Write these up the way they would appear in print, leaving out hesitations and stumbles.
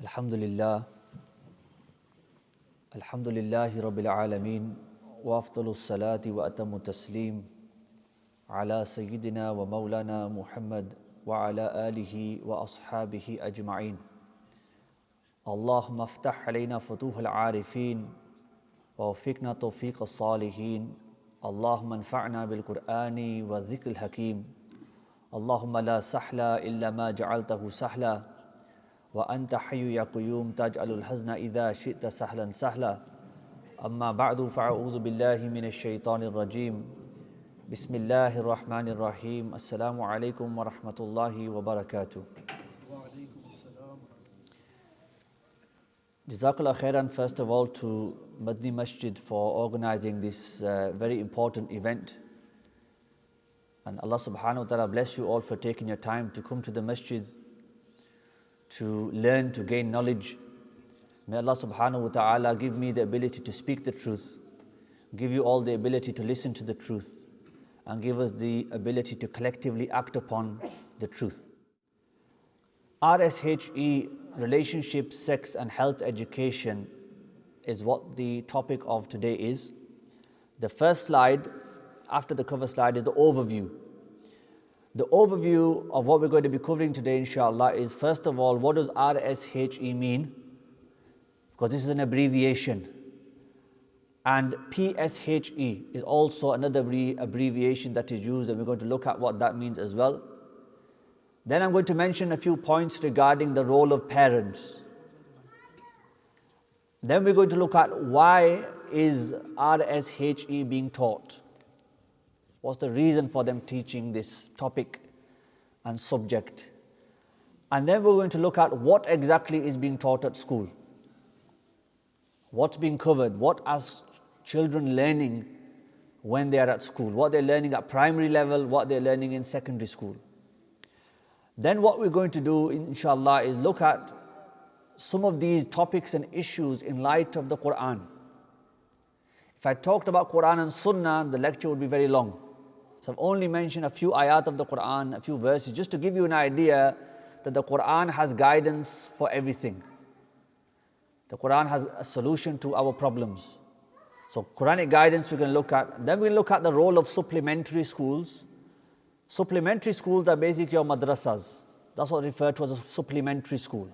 Alhamdulillah, Alhamdulillahi Rabbil Alameen, wa afdalus salati wa atamu taslim ala Sayyidina wa Maulana Muhammad wa ala alihi wa ashabihi ajma'in. Allahumma aftah alayna futuh al-arifin wa wafiqna tawfiq al-salihin. Allahumma anfa'na bil-Qur'ani wa dhikr al-hakim. Allahumma la sahla illa ma ja'altahu sahla wa anta hayyu ya qayyum taj'alul hazna idha shi'ta sahlan sahla. Amma ba'du fa'a'udhu billahi minash shaitanir rajim. Bismillahir rahmanir rahim. Assalamu alaikum wa rahmatullahi wa barakatuh. Jazakallah khairan, first of all, to Madni Masjid for organizing this very important event. And Allah subhanahu wa ta'ala bless you all for taking your time to come to the masjid to learn, to gain knowledge. May Allah subhanahu wa ta'ala give me the ability to speak the truth, give you all the ability to listen to the truth, and give us the ability to collectively act upon the truth. RSHE, Relationship, Sex and Health Education, is what the topic of today is. The first slide, after the cover slide, is the overview. The overview of what we're going to be covering today, inshallah, is first of all, what does RSHE mean? Because this is an abbreviation. And PSHE is also another abbreviation that is used, and we're going to look at what that means as well. Then I'm going to mention a few points regarding the role of parents. Then we're going to look at why is RSHE being taught? What's the reason for them teaching this topic and subject? And then we're going to look at what exactly is being taught at school. What's being covered? What are children learning when they are at school? What they're learning at primary level, what they're learning in secondary school. Then what we're going to do, inshallah, is look at some of these topics and issues in light of the Quran. If I talked about Quran and Sunnah, the lecture would be very long. So I've only mentioned a few ayat of the Quran, a few verses, just to give you an idea that the Quran has guidance for everything. The Quran has a solution to our problems. So Quranic guidance we're going to look at. Then we'll look at the role of supplementary schools. Supplementary schools are basically your madrasas. That's what referred to as a supplementary school.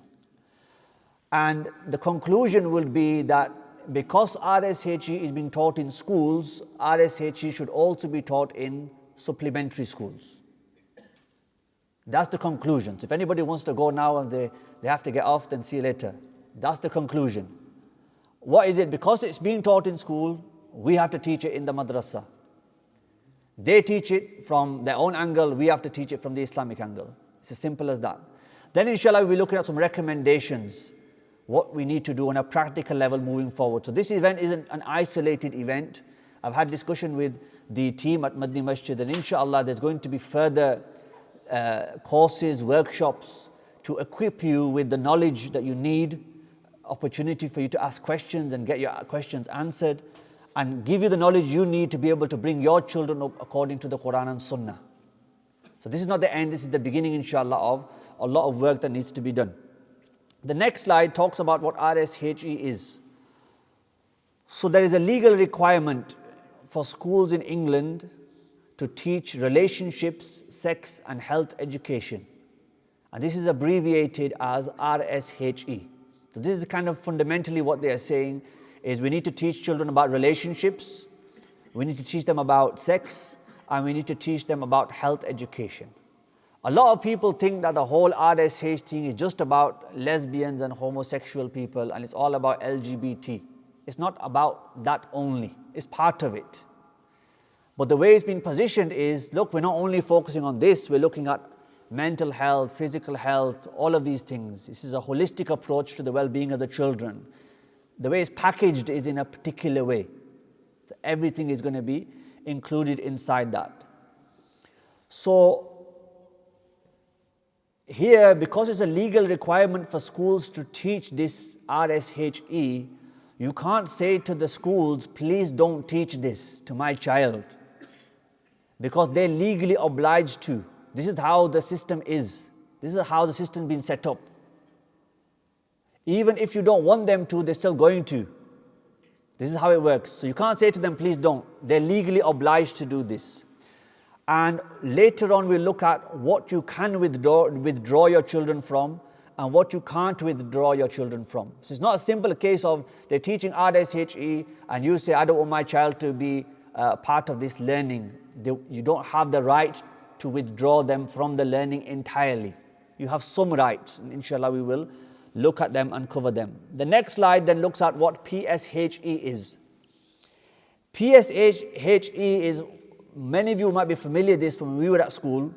And the conclusion will be that because RSHE is being taught in schools, RSHE should also be taught in supplementary schools. That's the conclusion. So if anybody wants to go now and they have to get off, then see you later. That's the conclusion. What is it? Because it's being taught in school, we have to teach it in the madrasa. They teach it from their own angle, we have to teach it from the Islamic angle. It's as simple as that. Then inshallah we'll be looking at some recommendations, what we need to do on a practical level moving forward. So this event isn't an isolated event. I've had discussion with the team at Madni Masjid, and inshallah there's going to be further courses, workshops to equip you with the knowledge that you need, opportunity for you to ask questions and get your questions answered, and give you the knowledge you need to be able to bring your children up according to the Quran and Sunnah. So this is not the end, this is the beginning, inshallah, of a lot of work that needs to be done. The next slide talks about what RSHE is. So there is a legal requirement for schools in England to teach relationships, sex and health education. And this is abbreviated as RSHE. So this is kind of fundamentally what they are saying is we need to teach children about relationships, we need to teach them about sex, and we need to teach them about health education. A lot of people think that the whole RSH thing is just about lesbians and homosexual people and it's all about LGBT. It's not about that only, it's part of it. But the way it's been positioned is, look, we're not only focusing on this, we're looking at mental health, physical health, all of these things. This is a holistic approach to the well-being of the children. The way it's packaged is in a particular way. So everything is going to be included inside that. So here, because it's a legal requirement for schools to teach this RSHE, you can't say to the schools, please don't teach this to my child, because they're legally obliged to. This is how the system is. This is how the system has been set up. Even if you don't want them to, they're still going to. This is how it works. So you can't say to them, please don't. They're legally obliged to do this. And later on we'll look at what you can withdraw your children from and what you can't withdraw your children from. So it's not a simple case of they're teaching RSHE and you say, I don't want my child to be part of this learning. You don't have the right to withdraw them from the learning entirely. You have some rights, and inshallah we will look at them and cover them. The next slide then looks at what PSHE is. PSHE is, many of you might be familiar with this from when we were at school.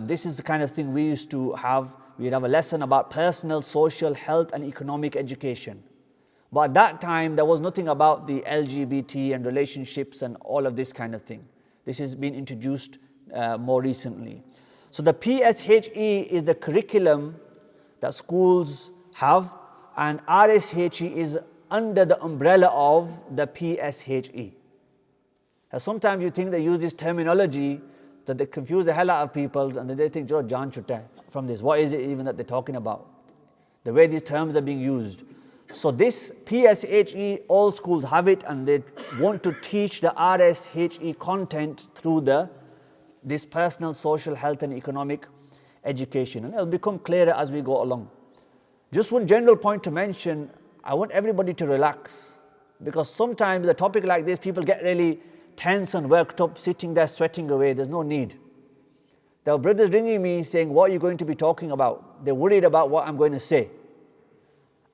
This is the kind of thing we used to have. We'd have a lesson about personal, social, health and economic education. But at that time, there was nothing about the LGBT and relationships and all of this kind of thing. This has been introduced more recently. So the PSHE is the curriculum that schools have, and RSHE is under the umbrella of the PSHE. And sometimes you think they use this terminology that they confuse the hell out of people, and then they think, John Chutta from this. What is it even that they're talking about? The way these terms are being used. So this PSHE, all schools have it, and they want to teach the RSHE content through this personal, social, health and economic education. And it'll become clearer as we go along. Just one general point to mention, I want everybody to relax, because sometimes a topic like this, people get really tense and worked up, sitting there sweating away. There's no need. There are brothers ringing me saying, what are you going to be talking about? They're worried about what I'm going to say.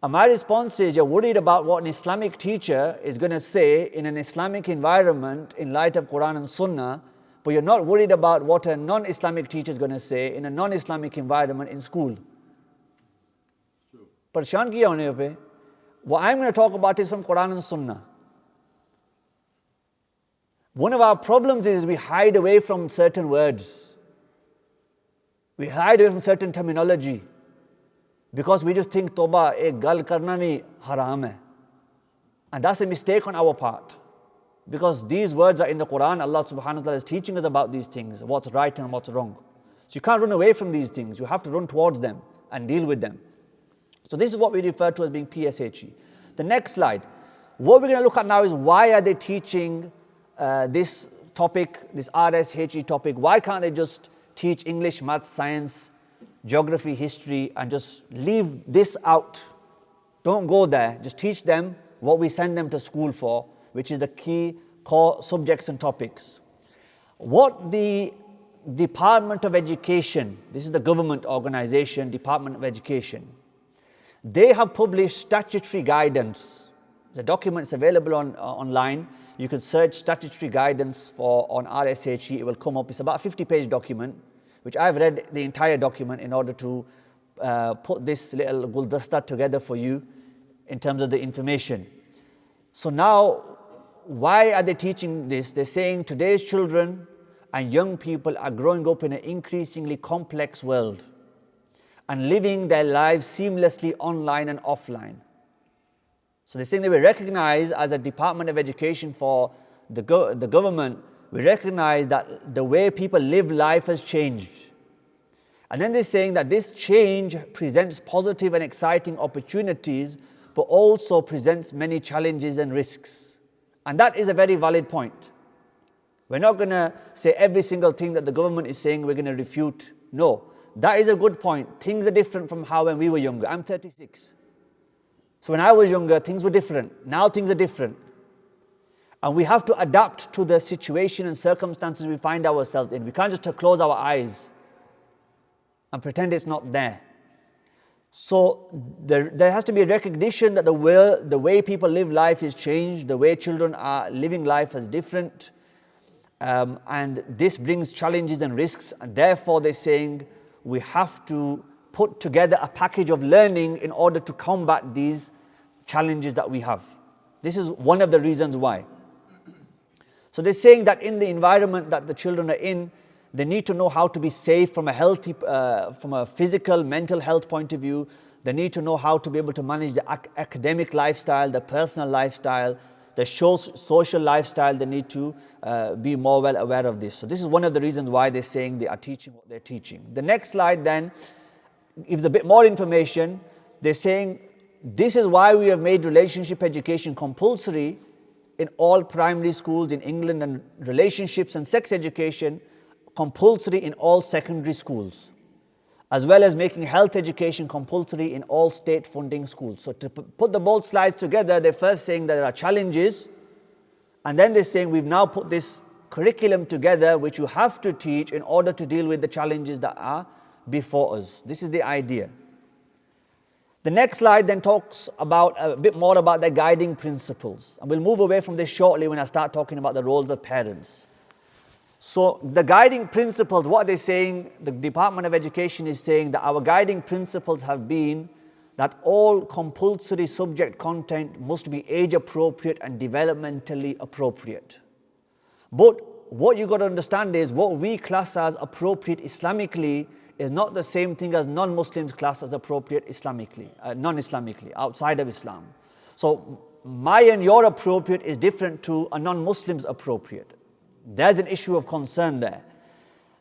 And my response is, you're worried about what an Islamic teacher is going to say in an Islamic environment in light of Quran and Sunnah, but you're not worried about what a non-Islamic teacher is going to say in a non-Islamic environment in school. Pareshan kiya hone pe? What I'm going to talk about is from Quran and Sunnah. One of our problems is we hide away from certain words. We hide away from certain terminology because we just think toba ek gal karna bhi haram hai. And that's a mistake on our part, because these words are in the Quran. Allah subhanahu wa ta'ala is teaching us about these things, what's right and what's wrong. So you can't run away from these things. You have to run towards them and deal with them. So this is what we refer to as being PSHE. The next slide. What we're going to look at now is, why are they teaching this topic, this RSHE topic? Why can't they just teach English, maths, science, geography, history, and just leave this out? Don't go there. Just teach them what we send them to school for, which is the key core subjects and topics. What the Department of Education, this is the government organization, Department of Education, they have published statutory guidance. The document is available online. You can search statutory guidance on RSHE. It will come up. It's about a 50-page document, which I've read the entire document in order to put this little guldasta together for you in terms of the information. So now, why are they teaching this? They're saying today's children and young people are growing up in an increasingly complex world and living their lives seamlessly online and offline. So they're saying that we recognize, as a Department of Education for the government, we recognize that the way people live life has changed. And then they're saying that this change presents positive and exciting opportunities, but also presents many challenges and risks. And that is a very valid point. We're not going to say every single thing that the government is saying we're going to refute. No, that is a good point. Things are different from how when we were younger. I'm 36. So when I was younger, things were different. Now things are different. And we have to adapt to the situation and circumstances we find ourselves in. We can't just close our eyes and pretend it's not there. So there has to be a recognition that the way people live life is changed, the way children are living life is different. And this brings challenges and risks. And therefore they're saying we have to put together a package of learning in order to combat these challenges that we have. This is one of the reasons why. So they're saying that in the environment that the children are in, they need to know how to be safe from a physical, mental health point of view. They need to know how to be able to manage the academic lifestyle, the personal lifestyle, the social lifestyle. They need to be more well aware of this. So this is one of the reasons why they're saying they are teaching what they're teaching. The next slide then gives a bit more information. They're saying this is why we have made relationship education compulsory in all primary schools in England, and relationships and sex education compulsory in all secondary schools, as well as making health education compulsory in all state funding schools. So to put the both slides together, they're first saying that there are challenges, and then they're saying we've now put this curriculum together which you have to teach in order to deal with the challenges that are before us. This is the idea. The next slide then talks about a bit more about the guiding principles. And we'll move away from this shortly when I start talking about the roles of parents. So the guiding principles, what they're saying, the Department of Education is saying that our guiding principles have been that all compulsory subject content must be age appropriate and developmentally appropriate. But what you got to understand is what we class as appropriate Islamically is not the same thing as non-Muslims class as appropriate Islamically, non-Islamically, outside of Islam. So my and your appropriate is different to a non-Muslim's appropriate. There's an issue of concern there.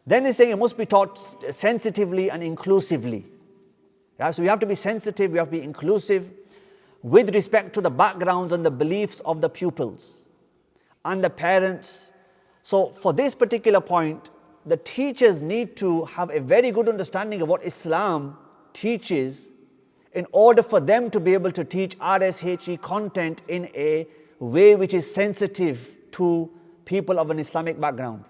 Then they're saying it must be taught sensitively and inclusively. Right? So we have to be sensitive, we have to be inclusive with respect to the backgrounds and the beliefs of the pupils and the parents. So for this particular point, the teachers need to have a very good understanding of what Islam teaches in order for them to be able to teach RSHE content in a way which is sensitive to people of an Islamic background.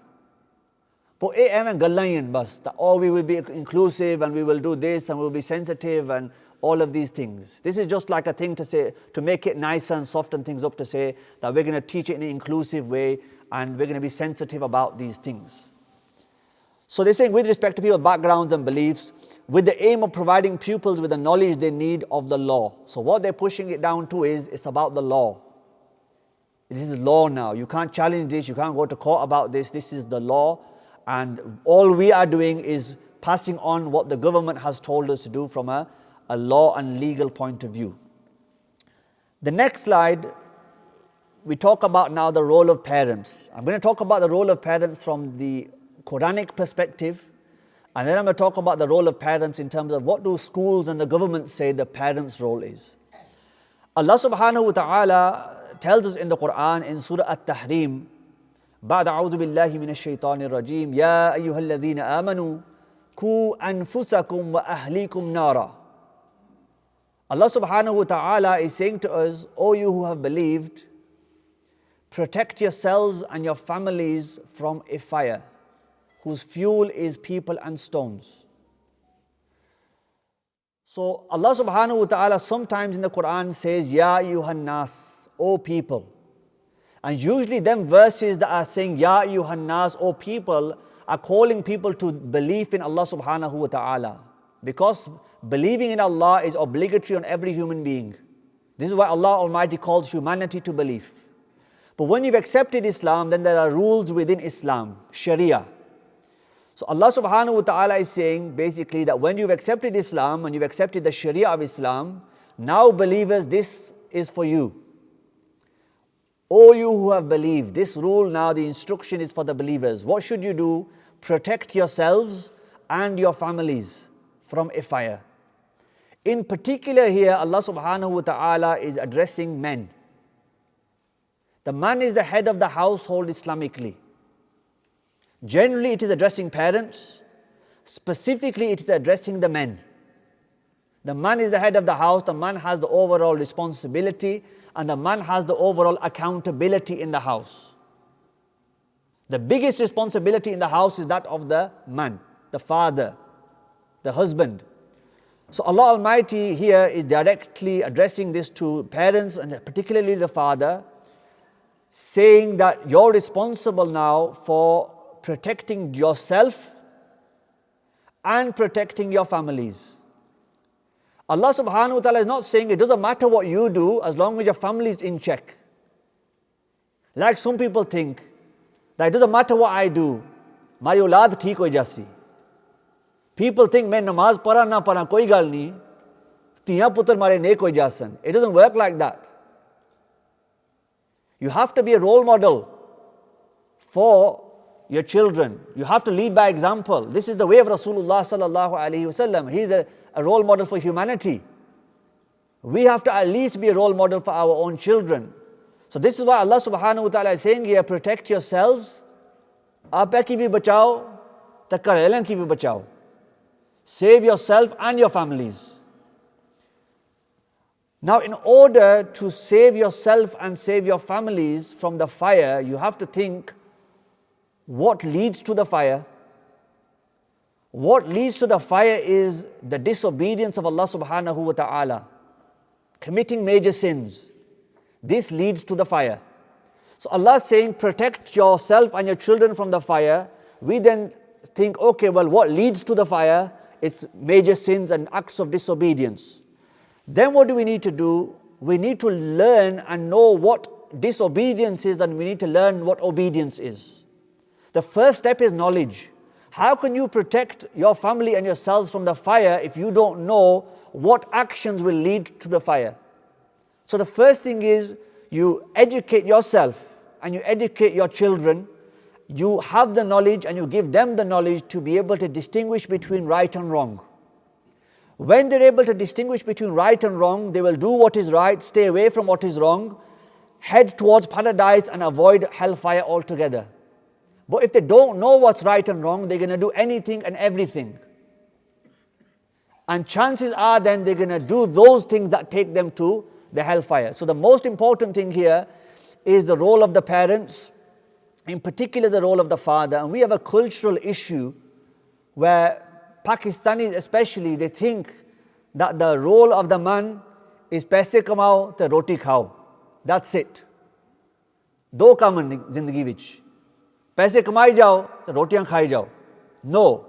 But we will be inclusive and we will do this and we will be sensitive and all of these things. This is just like a thing to say, to make it nicer and soften things up, to say that we're going to teach it in an inclusive way and we're going to be sensitive about these things. So they're saying with respect to people's backgrounds and beliefs, with the aim of providing pupils with the knowledge they need of the law. So what they're pushing it down to is, it's about the law. This is law now. You can't challenge this, you can't go to court about this. This is the law, and all we are doing is passing on what the government has told us to do from a law and legal point of view. The next slide, we talk about now the role of parents. I'm going to talk about the role of parents from the Quranic perspective, and then I'm going to talk about the role of parents in terms of what do schools and the government say the parents' role is. Allah subhanahu wa ta'ala tells us in the Quran in Surah At-Tahrim, بعد أعوذ بالله من الشيطان الرجيم يا أيها الذين آمنوا قوا أنفسكم وأهليكم نارا. Allah subhanahu wa ta'ala is saying to us, O you who have believed, protect yourselves and your families from a fire whose fuel is people and stones. So Allah subhanahu wa ta'ala sometimes in the Quran says, Ya ayyuhan nas, O people. And usually them verses that are saying, Ya ayyuhan nas, O people, are calling people to belief in Allah subhanahu wa ta'ala. Because believing in Allah is obligatory on every human being. This is why Allah Almighty calls humanity to belief. But when you've accepted Islam, then there are rules within Islam, Sharia. So Allah subhanahu wa ta'ala is saying basically that when you've accepted Islam and you've accepted the Sharia of Islam, now believers, this is for you. O you who have believed, this rule now, the instruction is for the believers. What should you do? Protect yourselves and your families from a fire. In particular here, Allah subhanahu wa ta'ala is addressing men. The man is the head of the household Islamically. Generally, it is addressing parents. Specifically, it is addressing the men. The man is the head of the house, the man has the overall responsibility, and the man has the overall accountability in the house. The biggest responsibility in the house is that of the man, the father, the husband. So Allah Almighty here is directly addressing this to parents and particularly the father, saying that you're responsible now for protecting yourself and protecting your families. Allah subhanahu wa ta'ala is not saying it doesn't matter what you do as long as your family is in check. Like some people think that it doesn't matter what I do, mari aulad theek ho jasi. People think main namaz para na para koi gal nahi, tiyan putar mare neek ho jasan. It doesn't work like that. You have to be a role model for your children. You have to lead by example. This is the way of Rasulullah sallallahu alaihi wasallam. He is a role model for humanity. We have to at least be a role model for our own children. So this is why Allah subhanahu wa ta'ala is saying here, protect yourselves. Aapa ki bhi bachao, ta karelan ki bhi bachao. Save yourself and your families. Now, in order to save yourself and save your families from the fire, you have to think, what leads to the fire? What leads to the fire is the disobedience of Allah subhanahu wa ta'ala. Committing major sins. This leads to the fire. So Allah is saying, protect yourself and your children from the fire. We then think, okay, well, what leads to the fire? It's major sins and acts of disobedience. Then what do we need to do? We need to learn and know what disobedience is, and we need to learn what obedience is. The first step is knowledge. How can you protect your family and yourselves from the fire if you don't know what actions will lead to the fire? So the first thing is, you educate yourself and you educate your children. You have the knowledge and you give them the knowledge to be able to distinguish between right and wrong. When they're able to distinguish between right and wrong, they will do what is right, stay away from what is wrong, head towards paradise and avoid hellfire altogether. But if they don't know what's right and wrong, they're going to do anything and everything. And chances are then they're going to do those things that take them to the hellfire. So the most important thing here is the role of the parents, in particular the role of the father. And we have a cultural issue where Pakistanis especially, they think that the role of the man is paise kamao te roti khao. That's it. Do kam zindagi vich. Paise kamai jao te rotiyan khai jao. No.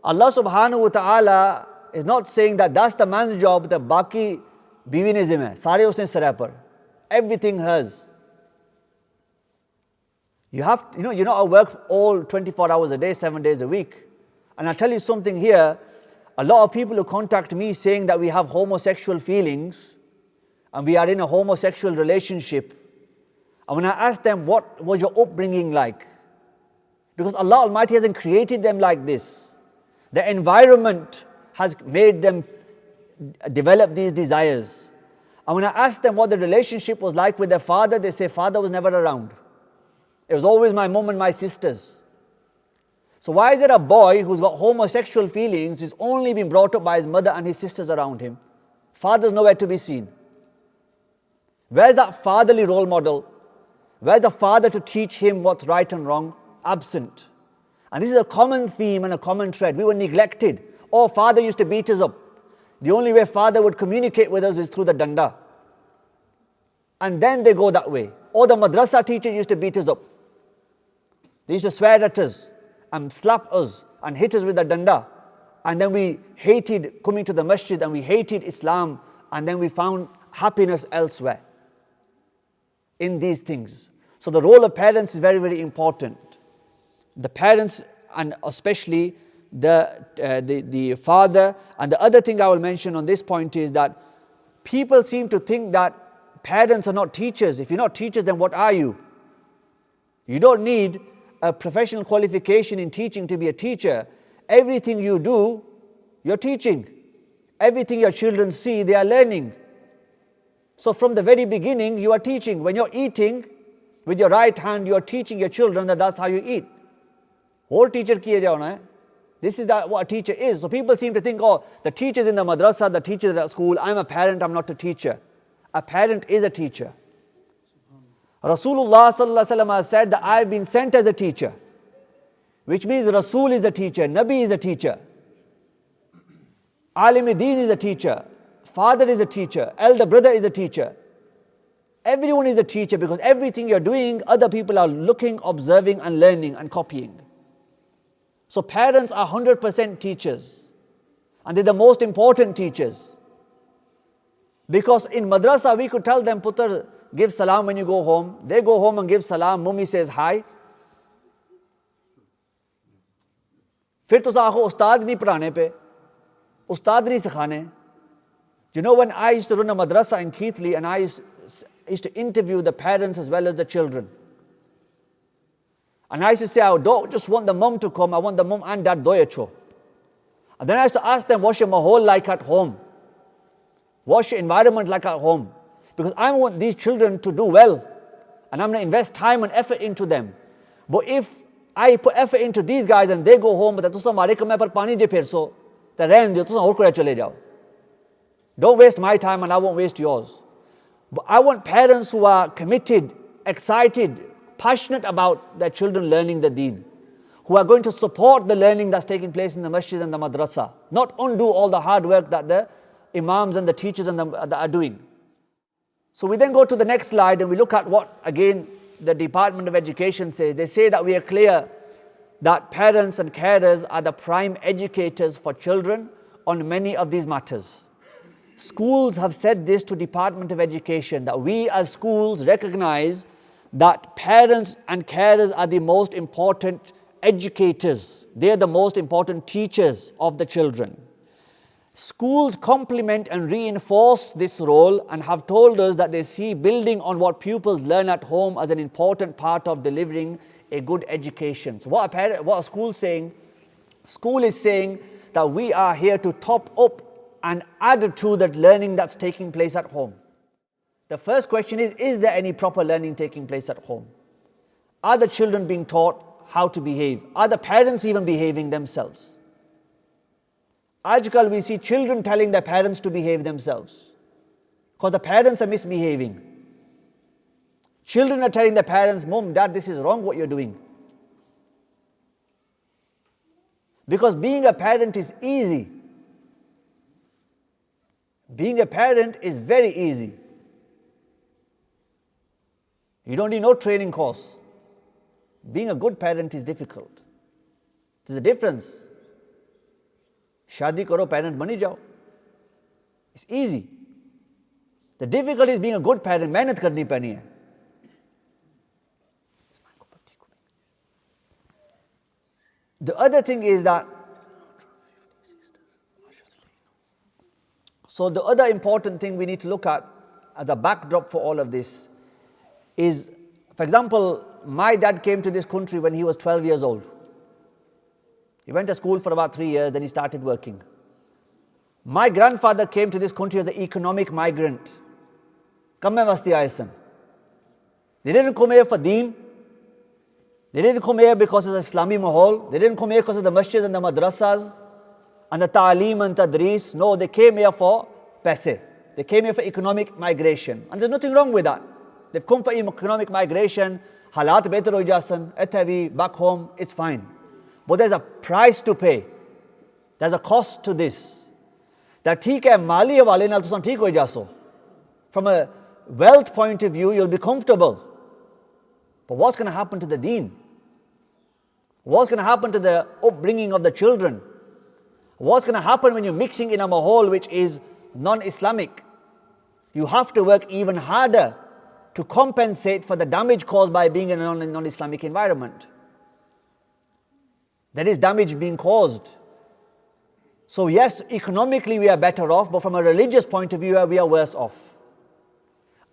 Allah subhanahu wa ta'ala is not saying that that's the man's job, the baki biwi ne zimma hai. Sare usne sara par. Everything hers. You have, you're not at work all 24 hours a day, 7 days a week. And I'll tell you something here, a lot of people who contact me saying that we have homosexual feelings and we are in a homosexual relationship. And when I ask them, what was your upbringing like? Because Allah Almighty hasn't created them like this. The environment has made them develop these desires. And when I ask them what the relationship was like with their father, they say, father was never around. It was always my mom and my sisters. So why is it a boy who's got homosexual feelings is only being brought up by his mother and his sisters around him? Father's nowhere to be seen. Where's that fatherly role model? Where's the father to teach him what's right and wrong? Absent. And this is a common theme and a common thread. We were neglected. Oh, father used to beat us up. The only way father would communicate with us is through the danda. And then they go that way. Or the madrasa teacher used to beat us up. They used to swear at us and slap us and hit us with a danda. And then we hated coming to the masjid and we hated Islam, and then we found happiness elsewhere in these things. So the role of parents is very, very important. The parents, and especially the father. And the other thing I will mention on this point is that people seem to think that parents are not teachers. If you're not teachers, then what are you? You don't need a professional qualification in teaching to be a teacher. Everything you do, you're teaching. Everything your children see, they are learning. So from the very beginning, you are teaching. When you're eating with your right hand, you are teaching your children that that's how you eat. Whole teacher kiye jao na hai. This is what a teacher is. So people seem to think, oh, the teachers in the madrasa, the teachers at school, I'm a parent, I'm not a teacher. A parent is a teacher. Rasulullah sallallahu alaihi wasallam has said that I've been sent as a teacher, which means Rasul is a teacher, Nabi is a teacher, Alim-e-Deen is a teacher, father is a teacher, elder brother is a teacher. Everyone is a teacher, because everything you're doing, other people are looking, observing and learning and copying. So parents are 100% teachers, and they're the most important teachers. Because in madrasa we could tell them, Putter, give salam when you go home. They go home and give salam, mummy says hi. फिर तो आखो उस्ताद नहीं पढ़ाने पे, उस्ताद नहीं सिखाने. You know, when I used to run a madrasa in Keithley, and I used to interview the parents as well as the children. And I used to say, I don't just want the mum to come, I want the mum and dad doyacho. And then I used to ask them, what's your mahol like at home? What's your environment like at home? Because I want these children to do well, and I'm going to invest time and effort into them. But if I put effort into these guys and they go home, but तुसा हमारे कमरे पर पानी दे फिर सो, तो रहने दो, तुसा और कोई चले जाओ. Don't waste my time and I won't waste yours. But I want parents who are committed, excited, passionate about their children learning the deen, who are going to support the learning that's taking place in the masjid and the madrasa, not undo all the hard work that the imams and the teachers that are doing. So we then go to the next slide and we look at what, again, the Department of Education says. They say that we are clear that parents and carers are the prime educators for children on many of these matters. Schools have said this to Department of Education, that we as schools recognize that parents and carers are the most important educators. They are the most important teachers of the children. Schools complement and reinforce this role and have told us that they see building on what pupils learn at home as an important part of delivering a good education. So what a school is saying? School is saying that we are here to top up and add to that learning that's taking place at home. The first question is there any proper learning taking place at home? Are the children being taught how to behave? Are the parents even behaving themselves? Ajkal we see children telling their parents to behave themselves because the parents are misbehaving. Children are telling their parents, Mom, Dad, this is wrong what you're doing. Because being a parent is easy. Being a parent is very easy. You don't need no training course. Being a good parent is difficult. There's a difference. Shadi karo, parent bani jao. It's easy. The difficulty is being a good parent. Mehnat karni pani hai. The other thing is that, so the other important thing we need to look at as a backdrop for all of this is, for example, my dad came to this country when he was 12 years old. He went to school for about 3 years, then he started working. My grandfather came to this country as an economic migrant. Kamme vasti aaye. They didn't come here for deen. They didn't come here because of the Islamic mahal. They didn't come here because of the masjid and the madrasas and the ta'aleem and tadris. No, they came here for paise. They came here for economic migration. And there's nothing wrong with that. They've come for economic migration. Halat better ho jasan, etavi, back home, it's fine. But there's a price to pay. There's a cost to this. That theek hai, mali hawale naal tusan theek ho jaso. From a wealth point of view, you'll be comfortable. But what's going to happen to the deen? What's going to happen to the upbringing of the children? What's going to happen when you're mixing in a mahal which is non-Islamic? You have to work even harder to compensate for the damage caused by being in a non-Islamic environment. There is damage being caused. So yes, economically we are better off, but from a religious point of view, we are worse off.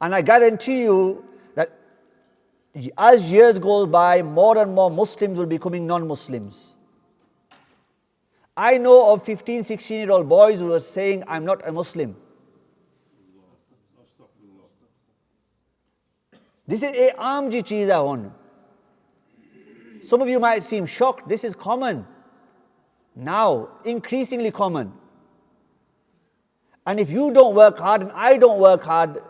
And I guarantee you that as years go by, more and more Muslims will be becoming non-Muslims. I know of 15, 16-year-old boys who are saying, I'm not a Muslim. This is a aam ji cheez hai hun. Some of you might seem shocked. This is common now, increasingly common. And if you don't work hard and I don't work hard,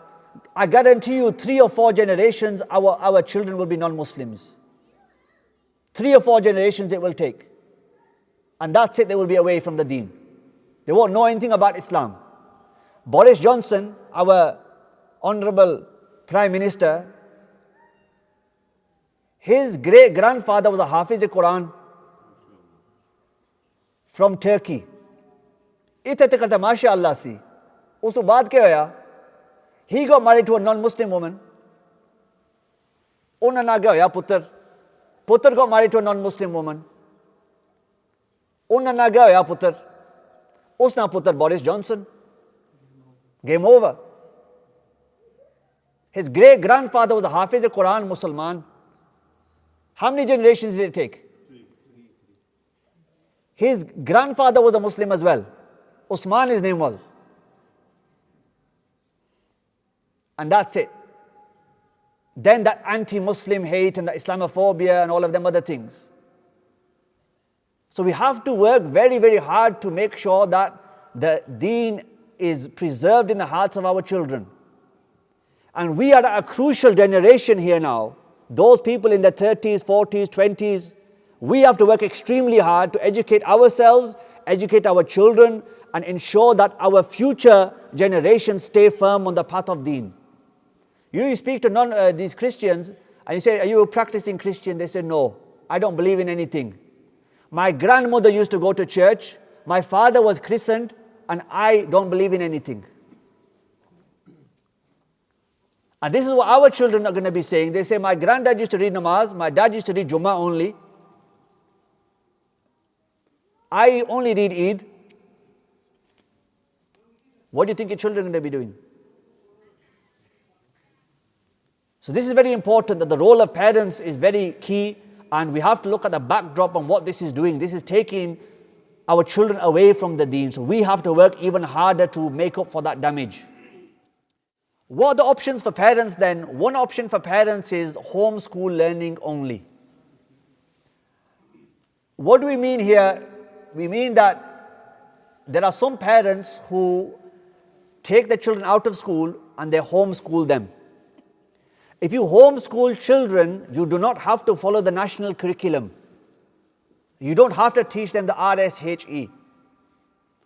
I guarantee you 3 or 4 generations, our children will be non-Muslims. 3 or 4 generations it will take. And that's it, they will be away from the deen. They won't know anything about Islam. Boris Johnson, our Honorable Prime Minister, his great-grandfather was a Hafiz Quran from Turkey. Ithe tak karta mashallah si. Usu baad kya hoya? He got married to a non-Muslim woman. Unna na gaya hoya putter. Putter got married to a non-Muslim woman. Unna na gaya hoya putter. Usna putter Boris Johnson. Game over. His great-grandfather was a Hafiz Quran Musliman. How many generations did it take? His grandfather was a Muslim as well. Usman his name was. And that's it. Then that anti-Muslim hate and the Islamophobia and all of them other things. So we have to work very, very hard to make sure that the deen is preserved in the hearts of our children. And we are a crucial generation here now. Those people in their 30s, 40s, 20s, we have to work extremely hard to educate ourselves, educate our children, and ensure that our future generations stay firm on the path of deen. You speak to these Christians and you say, are you a practicing Christian? They say, no, I don't believe in anything. My grandmother used to go to church, my father was christened, and I don't believe in anything. And this is what our children are going to be saying. They say, my granddad used to read namaz, my dad used to read Jummah only. I only read Eid. What do you think your children are going to be doing? So this is very important, that the role of parents is very key, and we have to look at the backdrop on what this is doing. This is taking our children away from the deen. So we have to work even harder to make up for that damage. What are the options for parents then? One option for parents is homeschool learning only. What do we mean here? We mean that there are some parents who take their children out of school and they homeschool them. If you homeschool children, you do not have to follow the national curriculum. You don't have to teach them the RSHE.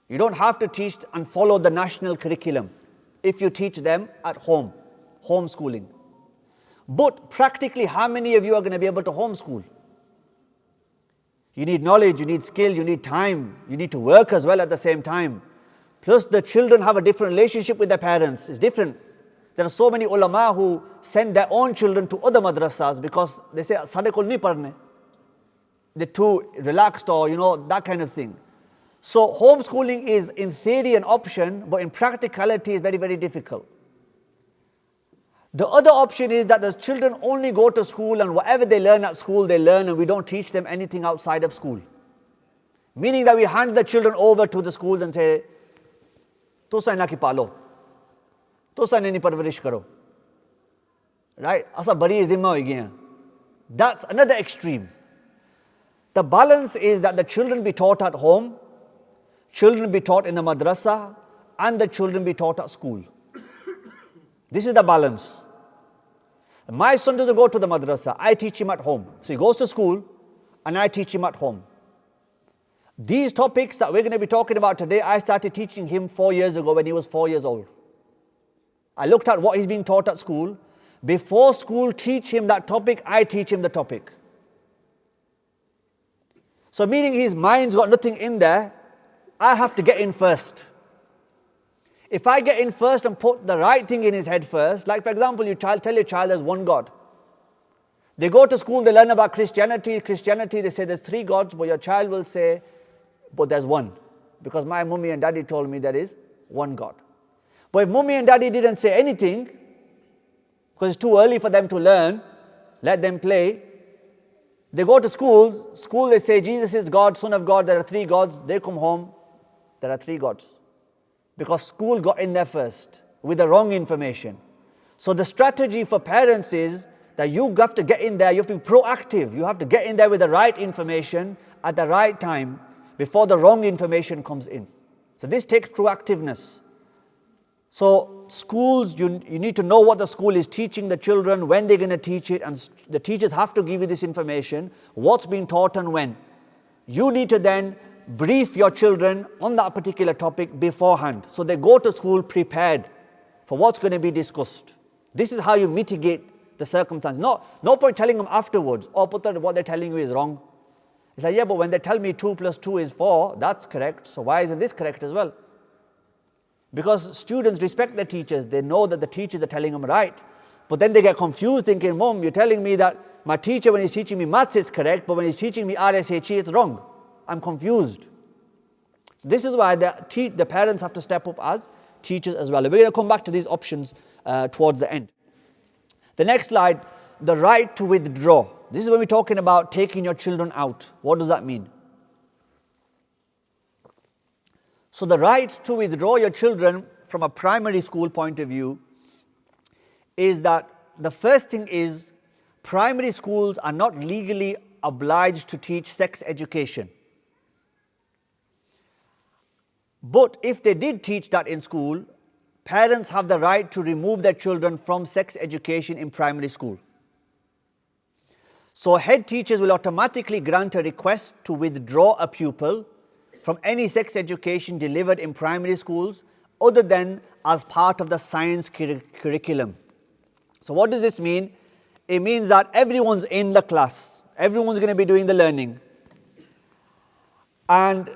You don't have to teach and follow the national curriculum if you teach them at home, homeschooling. But practically, how many of you are going to be able to homeschool? You need knowledge, you need skill, you need time, you need to work as well at the same time. Plus the children have a different relationship with their parents. It's different. There are so many ulama who send their own children to other madrasas because they say, "Sade kol nahi padhne." They're too relaxed, or that kind of thing. So homeschooling is in theory an option, but in practicality is very, very difficult. The other option is that the children only go to school, and whatever they learn at school, they learn, and we don't teach them anything outside of school. Meaning that we hand the children over to the schools and say, "Tusa ina ki palo. Tusa ina ni parvarish karo." Right? Asa bari zimma hoyi gaya. That's another extreme. The balance is that the children be taught at home, children be taught in the madrasa, and the children be taught at school. This is the balance. My son doesn't go to the madrasa, I teach him at home. So he goes to school, and I teach him at home. These topics that we're going to be talking about today, I started teaching him 4 years ago when he was 4 years old. I looked at what he's being taught at school. Before school teach him that topic, I teach him the topic. So meaning his mind's got nothing in there, I have to get in first. If I get in first and put the right thing in his head first, like for example, you tell your child there's one God. They go to school, they learn about Christianity, they say there's 3 gods, but your child will say, but there's one. Because my mummy and daddy told me there is one God. But if mummy and daddy didn't say anything, because it's too early for them to learn, let them play. They go to school they say Jesus is God, Son of God, there are 3 gods. They come home, there are 3 gods. Because school got in there first with the wrong information. So the strategy for parents is that you have to get in there, you have to be proactive. You have to get in there with the right information at the right time before the wrong information comes in. So this takes proactiveness. So schools, you need to know what the school is teaching the children, when they're going to teach it, and the teachers have to give you this information, what's being taught and when. You need to then brief your children on that particular topic beforehand, so they go to school prepared for what's going to be discussed. This is how you mitigate the circumstance. No point telling them afterwards, "Oh, Putra, what they're telling you is wrong." It's like, yeah, but when they tell me 2 + 2 is 4, that's correct, so why isn't this correct as well? Because students respect their teachers, they know that the teachers are telling them right. But then they get confused thinking, "Mom, you're telling me that my teacher when he's teaching me maths is correct, but when he's teaching me RSHE it's wrong. I'm confused." So this is why the parents have to step up as teachers as well. We're going to come back to these options towards the end. The next slide, the right to withdraw. This is when we're talking about taking your children out. What does that mean? So the right to withdraw your children from a primary school point of view is that the first thing is primary schools are not legally obliged to teach sex education. But if they did teach that in school, parents have the right to remove their children from sex education in primary school. So head teachers will automatically grant a request to withdraw a pupil from any sex education delivered in primary schools other than as part of the science curriculum. So what does this mean? It means that everyone's in the class, everyone's going to be doing the learning, and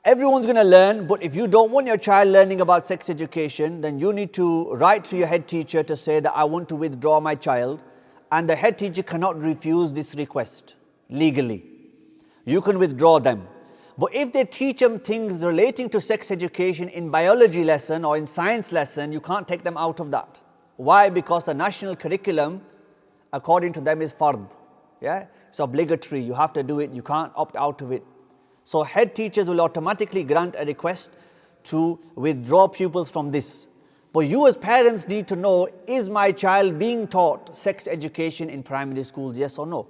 everyone's going to learn, but if you don't want your child learning about sex education, then you need to write to your head teacher to say that I want to withdraw my child, and the head teacher cannot refuse this request legally. You can withdraw them. But if they teach them things relating to sex education in biology lesson or in science lesson, you can't take them out of that. Why? Because the national curriculum, according to them, is fard. Yeah? It's obligatory. You have to do it. You can't opt out of it. So head teachers will automatically grant a request to withdraw pupils from this. But you as parents need to know, is my child being taught sex education in primary schools, yes or no?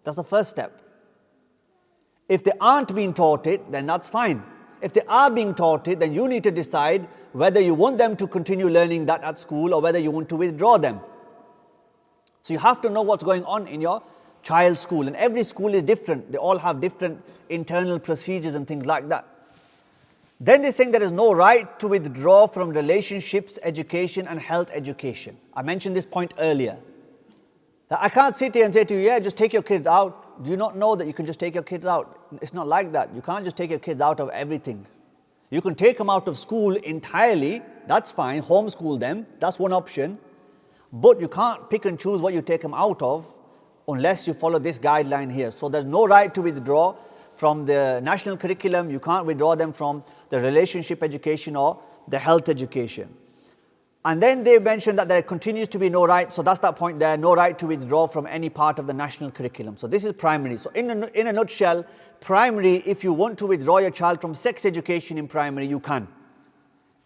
That's the first step. If they aren't being taught it, then that's fine. If they are being taught it, then you need to decide whether you want them to continue learning that at school or whether you want to withdraw them. So you have to know what's going on in your child's school, and every school is different. They all have different internal procedures and things like that. Then they're saying there is no right to withdraw from relationships, education and health education. I mentioned this point earlier. That I can't sit here and say to you, yeah, just take your kids out. Do you not know that you can just take your kids out? It's not like that. You can't just take your kids out of everything. You can take them out of school entirely, that's fine, homeschool them, that's one option. But you can't pick and choose what you take them out of unless you follow this guideline here. So there's no right to withdraw from the national curriculum. You can't withdraw them from the relationship education or the health education. And then they mentioned that there continues to be no right, so that's that point there, no right to withdraw from any part of the national curriculum. So this is primary. So in a nutshell, primary, if you want to withdraw your child from sex education in primary, you can.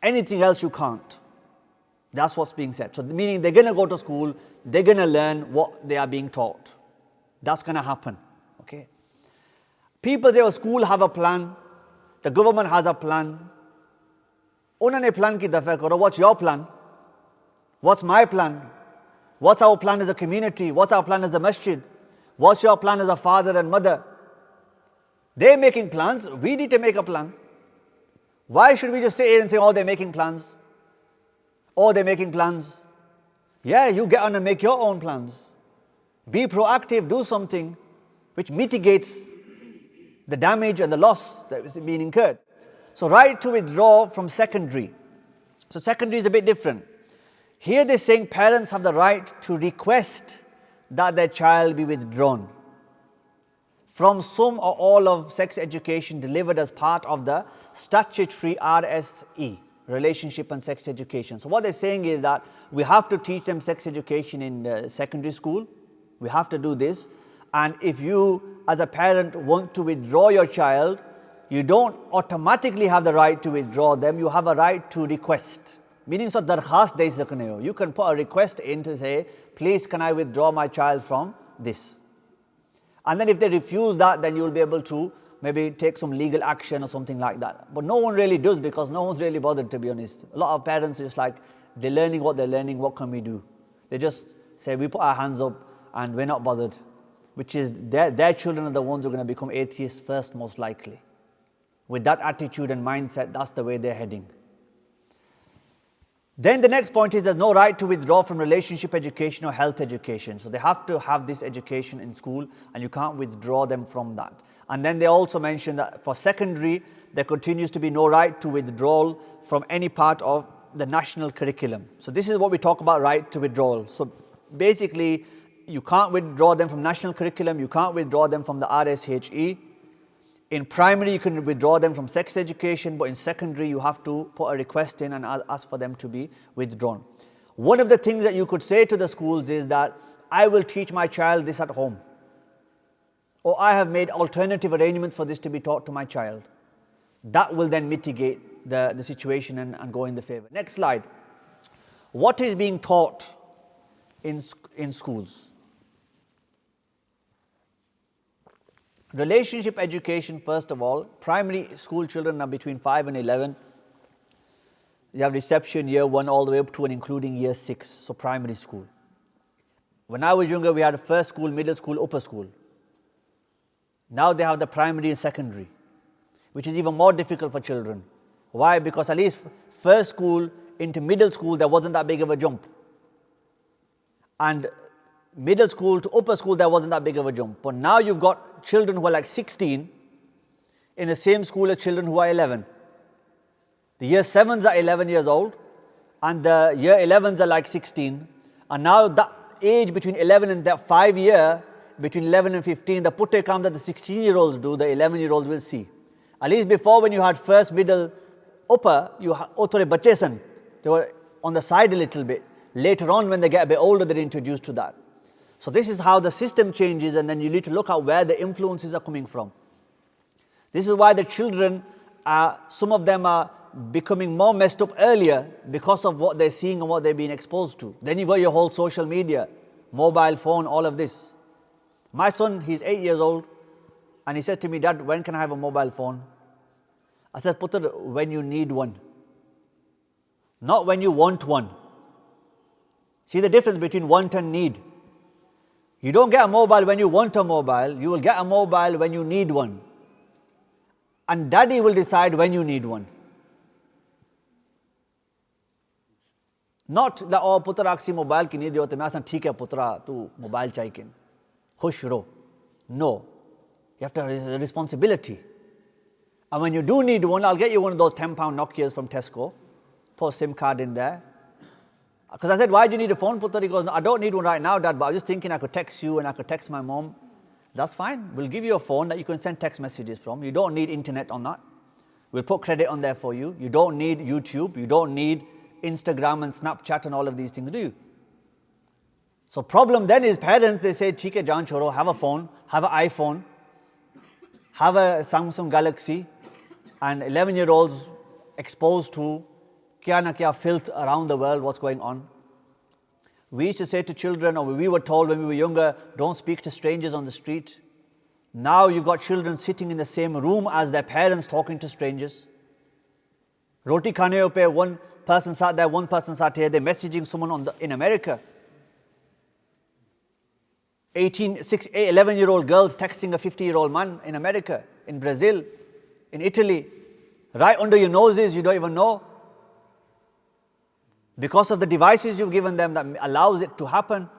Anything else you can't. That's what's being said. So meaning they're going to go to school, they're going to learn what they are being taught. That's going to happen. Okay. People say, oh, school have a plan, the government has a plan. Unhone plan ki dafa karo, what's your plan? What's my plan? What's our plan as a community? What's our plan as a masjid? What's your plan as a father and mother? They're making plans, we need to make a plan. Why should we just sit here and say, oh, they're making plans? Oh, they're making plans. Yeah, you get on and make your own plans. Be proactive, do something which mitigates the damage and the loss that is being incurred. So right to withdraw from secondary. So secondary is a bit different. Here they're saying parents have the right to request that their child be withdrawn from some or all of sex education delivered as part of the statutory RSHE, relationship and sex education. So what they're saying is that we have to teach them sex education in secondary school. We have to do this. And if you as a parent want to withdraw your child, you don't automatically have the right to withdraw them. You have a right to request. Meaning, so darkhast de sakne ho. You can put a request in to say, please can I withdraw my child from this? And then if they refuse that, then you'll be able to maybe take some legal action or something like that. But no one really does, because no one's really bothered, to be honest. A lot of parents are just like, they're learning what they're learning, what can we do? They just say, we put our hands up and we're not bothered. Which is, their children are the ones who are going to become atheists first, most likely. With that attitude and mindset, that's the way they're heading. Then the next point is there's no right to withdraw from relationship education or health education. So they have to have this education in school and you can't withdraw them from that. And then they also mention that for secondary, there continues to be no right to withdrawal from any part of the national curriculum. So this is what we talk about, right to withdrawal. So basically, you can't withdraw them from national curriculum, you can't withdraw them from the RSHE. In primary, you can withdraw them from sex education, but in secondary, you have to put a request in and ask for them to be withdrawn. One of the things that you could say to the schools is that, I will teach my child this at home. Or I have made alternative arrangements for this to be taught to my child. That will then mitigate the situation and go in the favor. Next slide. What is being taught in schools. Relationship education, first of all, primary school children are between 5 and 11. You have reception year 1 all the way up to and including year 6, so primary school. When I was younger, we had first school, middle school, upper school. Now they have the primary and secondary, which is even more difficult for children. Why? Because at least first school into middle school, there wasn't that big of a jump. And middle school to upper school, there wasn't that big of a jump. But now you've got children who are like 16 in the same school as children who are 11. The year 7s are 11 years old, and the year 11s are like 16. And now that age between 11 and that 5 year, between 11 and 15, the putte kam that the 16-year-olds do, the 11-year-olds will see. At least before, when you had first, middle, upper, you had bache san. They were on the side a little bit. Later on, when they get a bit older, they're introduced to that. So this is how the system changes, and then you need to look at where the influences are coming from. This is why the children, some of them are becoming more messed up earlier because of what they're seeing and what they're being exposed to. Then you've got your whole social media, mobile phone, all of this. My son, he's 8 years old, and he said to me, "Dad, when can I have a mobile phone?" I said, "Putra, when you need one. Not when you want one." See the difference between want and need. You don't get a mobile when you want a mobile, you will get a mobile when you need one. And daddy will decide when you need one. Not that, "Oh, putra aksi mobile ki nahi diyo, to main asan theek hai putra, tu mobile chahiye kin. Khush ro." No. You have to have a responsibility. And when you do need one, I'll get you one of those £10 Nokias from Tesco. Put a SIM card in there. Because I said, "Why do you need a phone, putra?" He goes, "No, I don't need one right now, Dad, but I was just thinking I could text you and I could text my mom." That's fine. We'll give you a phone that you can send text messages from. You don't need internet on that. We'll put credit on there for you. You don't need YouTube. You don't need Instagram and Snapchat and all of these things, do you? So problem then is parents, they say, "Theek hai, jaan choro, have a phone, have an iPhone, have a Samsung Galaxy," and 11-year-olds exposed to kya na kya filth around the world, what's going on. We used to say to children, or we were told when we were younger, don't speak to strangers on the street. Now you've got children sitting in the same room as their parents talking to strangers. Roti khane pe, one person sat there, one person sat here, they're messaging someone in America. 11-year-old girls texting a 50-year-old man in America, in Brazil, in Italy. Right under your noses, you don't even know. Because of the devices you've given them that allows it to happen.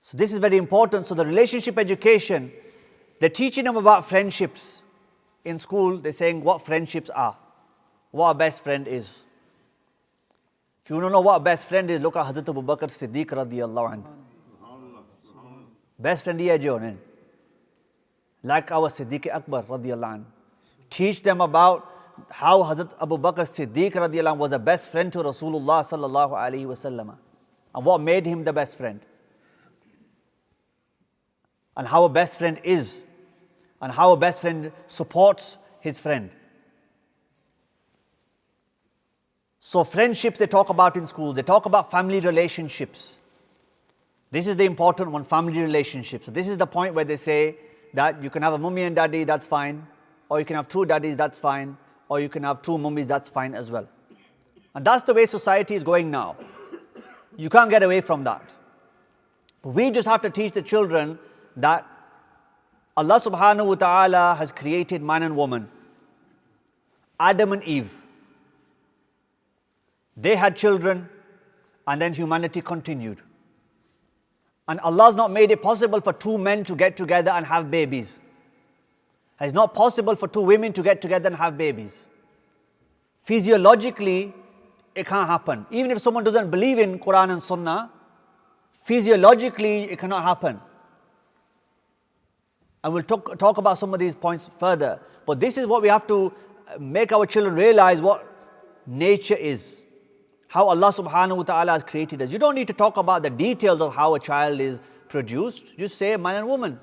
So this is very important. So the relationship education, they're teaching them about friendships. In school, they're saying what friendships are, what a best friend is. If you don't know what a best friend is, look at Hazrat Abu Bakr Siddiq radiyallahu anhu. Best friend is jo, like our Siddiq Akbar radiyallahu anhu. Teach them about how Hazrat Abu Bakr Siddiq radiyallahu anhu was a best friend to Rasulullah sallallahu alaihi wasallam, and what made him the best friend, and how a best friend is, and how a best friend supports his friend. So friendships they talk about in school. They talk about family relationships. This is the important one, family relationships. So this is the point where they say that you can have a mummy and daddy, that's fine, or you can have two daddies, that's fine, or you can have two mummies, that's fine as well. And that's the way society is going now. You can't get away from that. But we just have to teach the children that Allah subhanahu wa ta'ala has created man and woman. Adam and Eve. They had children, and then humanity continued. And Allah's not made it possible for two men to get together and have babies. It's not possible for two women to get together and have babies. Physiologically, it can't happen. Even if someone doesn't believe in Quran and Sunnah, physiologically, it cannot happen. And we'll talk about some of these points further. But this is what we have to make our children realize what nature is. How Allah subhanahu wa ta'ala has created us. You don't need to talk about the details of how a child is produced. Just say man and woman.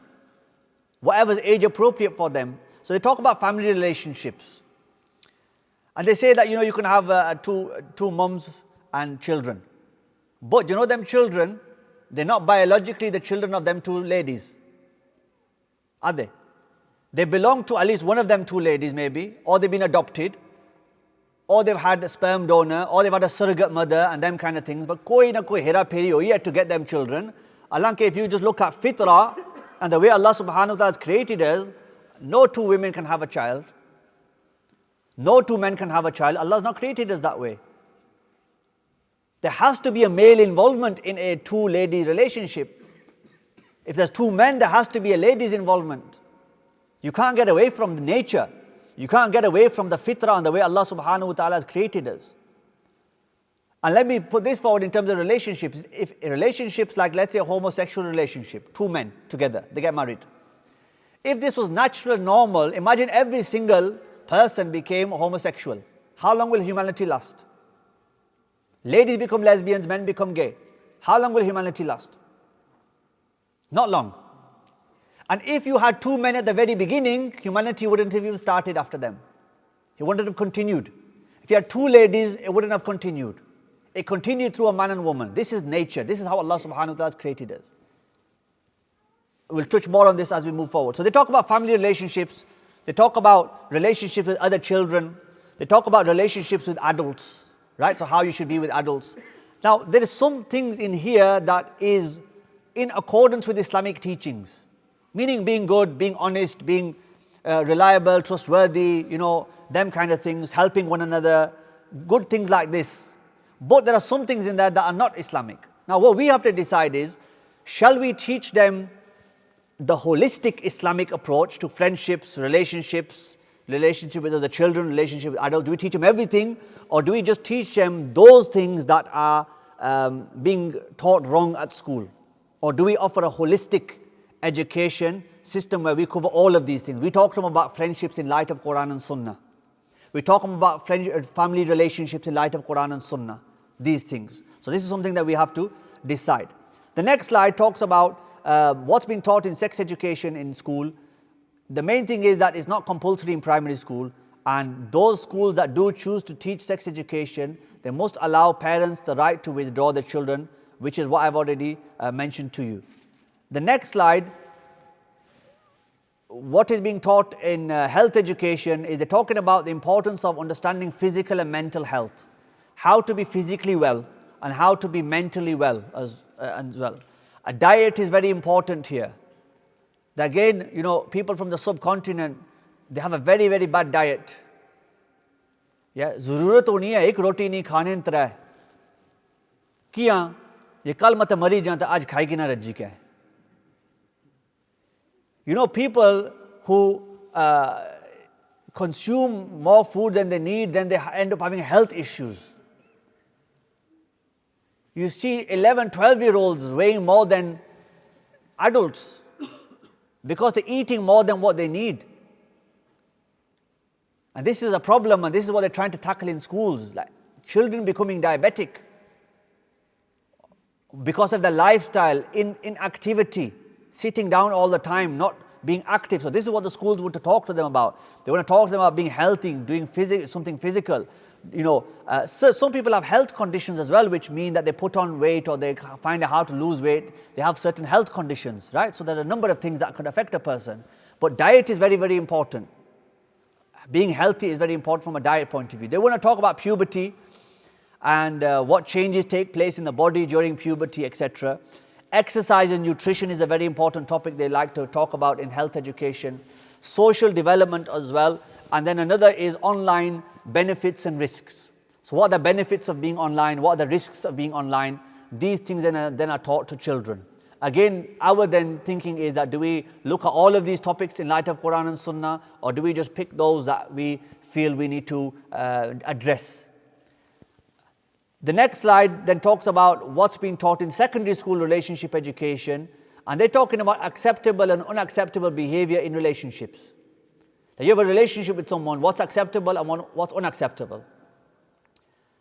Whatever is age appropriate for them. So they talk about family relationships. And they say that, you can have two mums and children. But you know them children, they're not biologically the children of them two ladies. Are they? They belong to at least one of them two ladies maybe, or they've been adopted, or they've had a sperm donor, or they've had a surrogate mother and them kind of things. But koi na koi hera peri ho yet to get them children. Alanke, if you just look at fitrah and the way Allah subhanahu wa ta'ala has created us, no two women can have a child. No two men can have a child. Allah has not created us that way. There has to be a male involvement in a two ladies relationship. If there's two men, there has to be a ladies involvement. You can't get away from nature. You can't get away from the fitrah and the way Allah subhanahu wa ta'ala has created us. And let me put this forward in terms of relationships. If relationships like, let's say, a homosexual relationship, two men together, they get married. If this was natural, normal, imagine every single person became homosexual. How long will humanity last? Ladies become lesbians, men become gay. How long will humanity last? Not long. And if you had two men at the very beginning, humanity wouldn't have even started after them. It wouldn't have continued. If you had two ladies, it wouldn't have continued. It continued through a man and woman. This is nature. This is how Allah subhanahu wa ta'ala has created us. We'll touch more on this as we move forward. So they talk about family relationships. They talk about relationships with other children. They talk about relationships with adults, right? So how you should be with adults. Now, there is some things in here that is in accordance with Islamic teachings. Meaning being good, being honest, being reliable, trustworthy, them kind of things, helping one another, good things like this. But there are some things in there that are not Islamic. Now what we have to decide is, shall we teach them the holistic Islamic approach to friendships, relationship with other children, relationship with adults? Do we teach them everything, or do we just teach them those things that are being taught wrong at school? Or do we offer a holistic education system where we cover all of these things? We talk to them about friendships in light of Quran and Sunnah. We talk to them about family relationships in light of Quran and Sunnah. These things. So this is something that we have to decide. The next slide talks about what's being taught in sex education in school. The main thing is that it's not compulsory in primary school, and those schools that do choose to teach sex education, they must allow parents the right to withdraw their children, which is what I've already mentioned to you. The next slide, what is being taught in health education is they're talking about the importance of understanding physical and mental health. How to be physically well and how to be mentally well as well. A diet is very important here. Again, people from the subcontinent, they have a very, very bad diet. Yeah, ज़रूरत होनी है एक रोटी नहीं खाने तरह किया ये कल मत मरी जाए तो आज खाएगी ना रज्जी क्या है. People who consume more food than they need, then they end up having health issues. You see 11, 12-year-olds weighing more than adults because they're eating more than what they need. And this is a problem, and this is what they're trying to tackle in schools, like children becoming diabetic because of their lifestyle, inactivity, sitting down all the time, not being active. So this is what the schools want to talk to them about. They want to talk to them about being healthy, doing something physical. So some people have health conditions as well, which mean that they put on weight or they find out how to lose weight. They have certain health conditions, right? So there are a number of things that could affect a person. But diet is very, very important. Being healthy is very important from a diet point of view. They want to talk about puberty and what changes take place in the body during puberty, etc. Exercise and nutrition is a very important topic they like to talk about in health education. Social development as well. And then another is online benefits and risks. So what are the benefits of being online? What are the risks of being online? These things then are taught to children. Again, our then thinking is that do we look at all of these topics in light of Quran and Sunnah, or do we just pick those that we feel we need to address? The next slide then talks about what's being taught in secondary school relationship education, and they're talking about acceptable and unacceptable behavior in relationships. Now you have a relationship with someone, what's acceptable and what's unacceptable.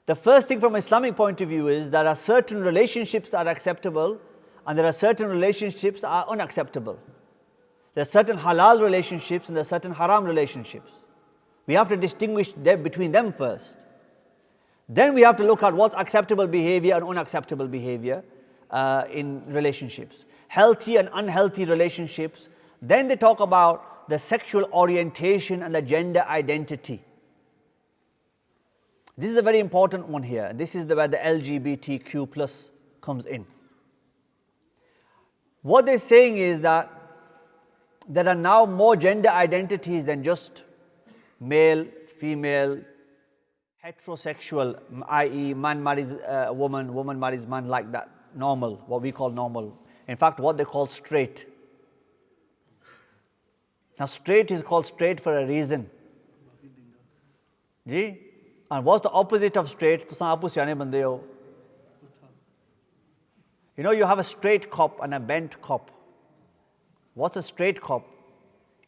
The first thing from an Islamic point of view is there are certain relationships that are acceptable and there are certain relationships that are unacceptable. There are certain halal relationships and there are certain haram relationships. We have to distinguish between them first. Then we have to look at what's acceptable behavior and unacceptable behavior in relationships. Healthy and unhealthy relationships. Then they talk about the sexual orientation and the gender identity. This is a very important one here. This is where the LGBTQ plus comes in. What they're saying is that there are now more gender identities than just male, female, heterosexual, i.e. man marries a woman, woman marries man, like that, normal, what we call normal. In fact, what they call straight. Now straight is called straight for a reason. Ji? And what's the opposite of straight? You know, you have a straight cop and a bent cop. What's a straight cop?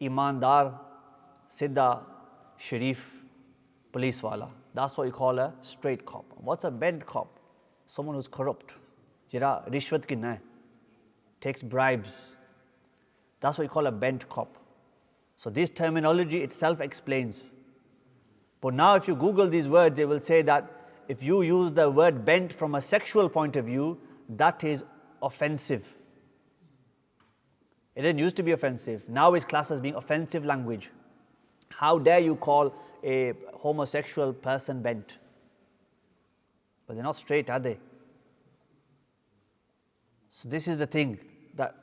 Imandar, Siddha, Sharif, police wala. That's what you call a straight cop. What's a bent cop? Someone who's corrupt. Jira rishwat kinna hai, takes bribes. That's what you call a bent cop. So this terminology itself explains. But now if you Google these words, they will say that if you use the word bent from a sexual point of view, that is offensive. It didn't used to be offensive. Now it's classed as being offensive language. How dare you call a homosexual person bent? But they're not straight, are they? So this is the thing that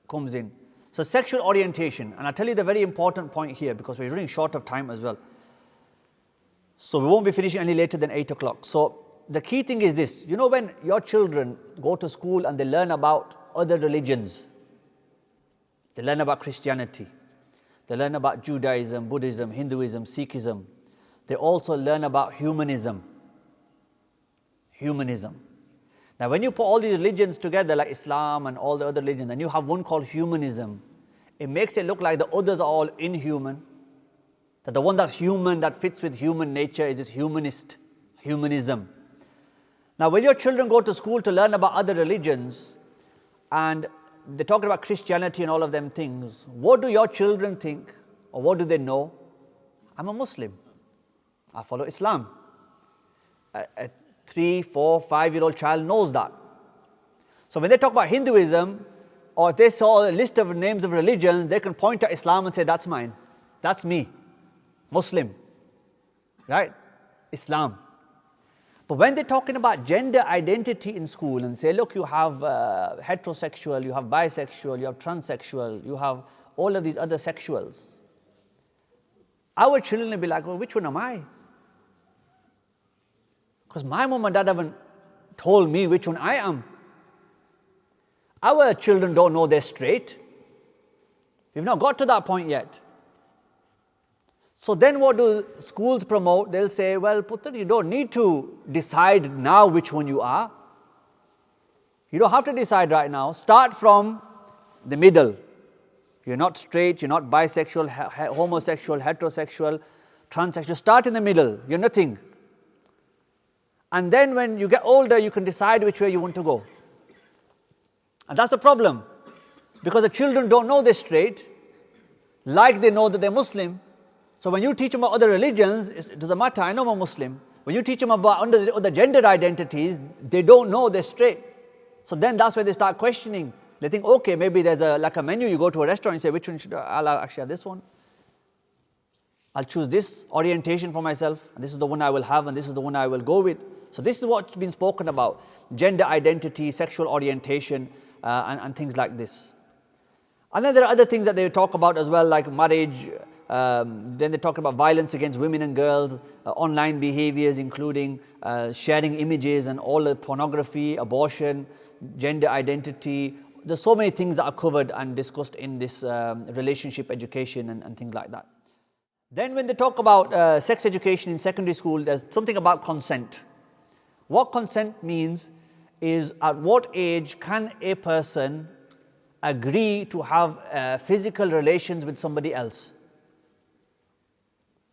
comes in. So sexual orientation, and I'll tell you the very important point here because we're running short of time as well. So we won't be finishing any later than 8 o'clock. So the key thing is this, you know, when your children go to school and they learn about other religions, they learn about Christianity, they learn about Judaism, Buddhism, Hinduism, Sikhism, they also learn about humanism. Humanism. Now when you put all these religions together like Islam and all the other religions and you have one called humanism, it makes it look like the others are all inhuman. That the one that's human, that fits with human nature is this humanism. Now when your children go to school to learn about other religions and they talk about Christianity and all of them things, what do your children think or what do they know? I'm a Muslim. I follow Islam. A 3, 4, 5-year-old child knows that. So when they talk about Hinduism, or if they saw a list of names of religions, they can point to Islam and say, that's mine, that's me. Muslim, right? Islam. But when they're talking about gender identity in school and say, look, you have heterosexual, you have bisexual, you have transsexual, you have all of these other sexuals, our children will be like, well, which one am I? Because my mom and dad haven't told me which one I am. Our children don't know they're straight. We've not got to that point yet. So then what do schools promote? They'll say, well, Putra, you don't need to decide now which one you are. You don't have to decide right now. Start from the middle. You're not straight, you're not bisexual, homosexual, heterosexual, transsexual. Start in the middle. You're nothing. And then when you get older, you can decide which way you want to go. And that's the problem. Because the children don't know they're straight, like they know that they're Muslim. So when you teach them about other religions, it doesn't matter, I know I'm a Muslim. When you teach them about other gender identities, they don't know they're straight. So then that's where they start questioning. They think, okay, maybe there's like a menu, you go to a restaurant and say, which one should I'll actually have this one. I'll choose this orientation for myself, and this is the one I will have, and this is the one I will go with. So this is what's been spoken about, gender identity, sexual orientation, and things like this. And then there are other things that they talk about as well, like marriage. Then they talk about violence against women and girls, online behaviors including sharing images and all the pornography, abortion, gender identity. There's so many things that are covered and discussed in this relationship education and things like that. Then when they talk about sex education in secondary school, there's something about consent. What consent means is at what age can a person agree to have physical relations with somebody else?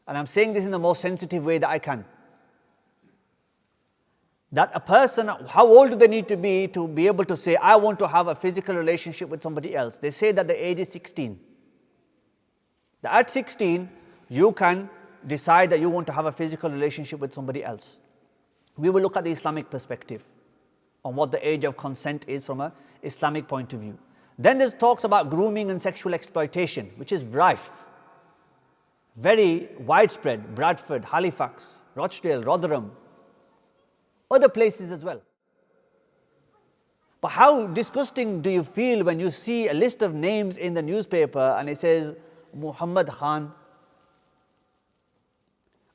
And I'm saying this in the most sensitive way that I can. That a person, how old do they need to be able to say, I want to have a physical relationship with somebody else? They say that the age is 16. That at 16, you can decide that you want to have a physical relationship with somebody else. we will look at the Islamic perspective on what the age of consent is from an Islamic point of view. Then there's talks about grooming and sexual exploitation, which is rife, very widespread. Bradford, Halifax, Rochdale, Rotherham, other places as well. But how disgusting do you feel when you see a list of names in the newspaper and it says Muhammad Khan,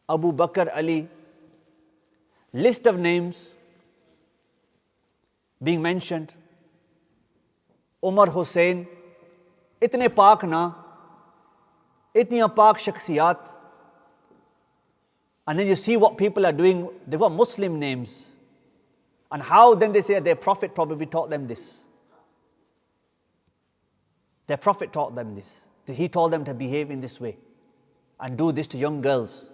Abu Bakr Ali, list of names being mentioned, Umar Hussain, itne paak na, itniya paak shakhsiyat, and then you see what people are doing. They've got Muslim names, and how then they say their prophet probably taught them this. Their prophet taught them this. He told them to behave in this way and do this to young girls.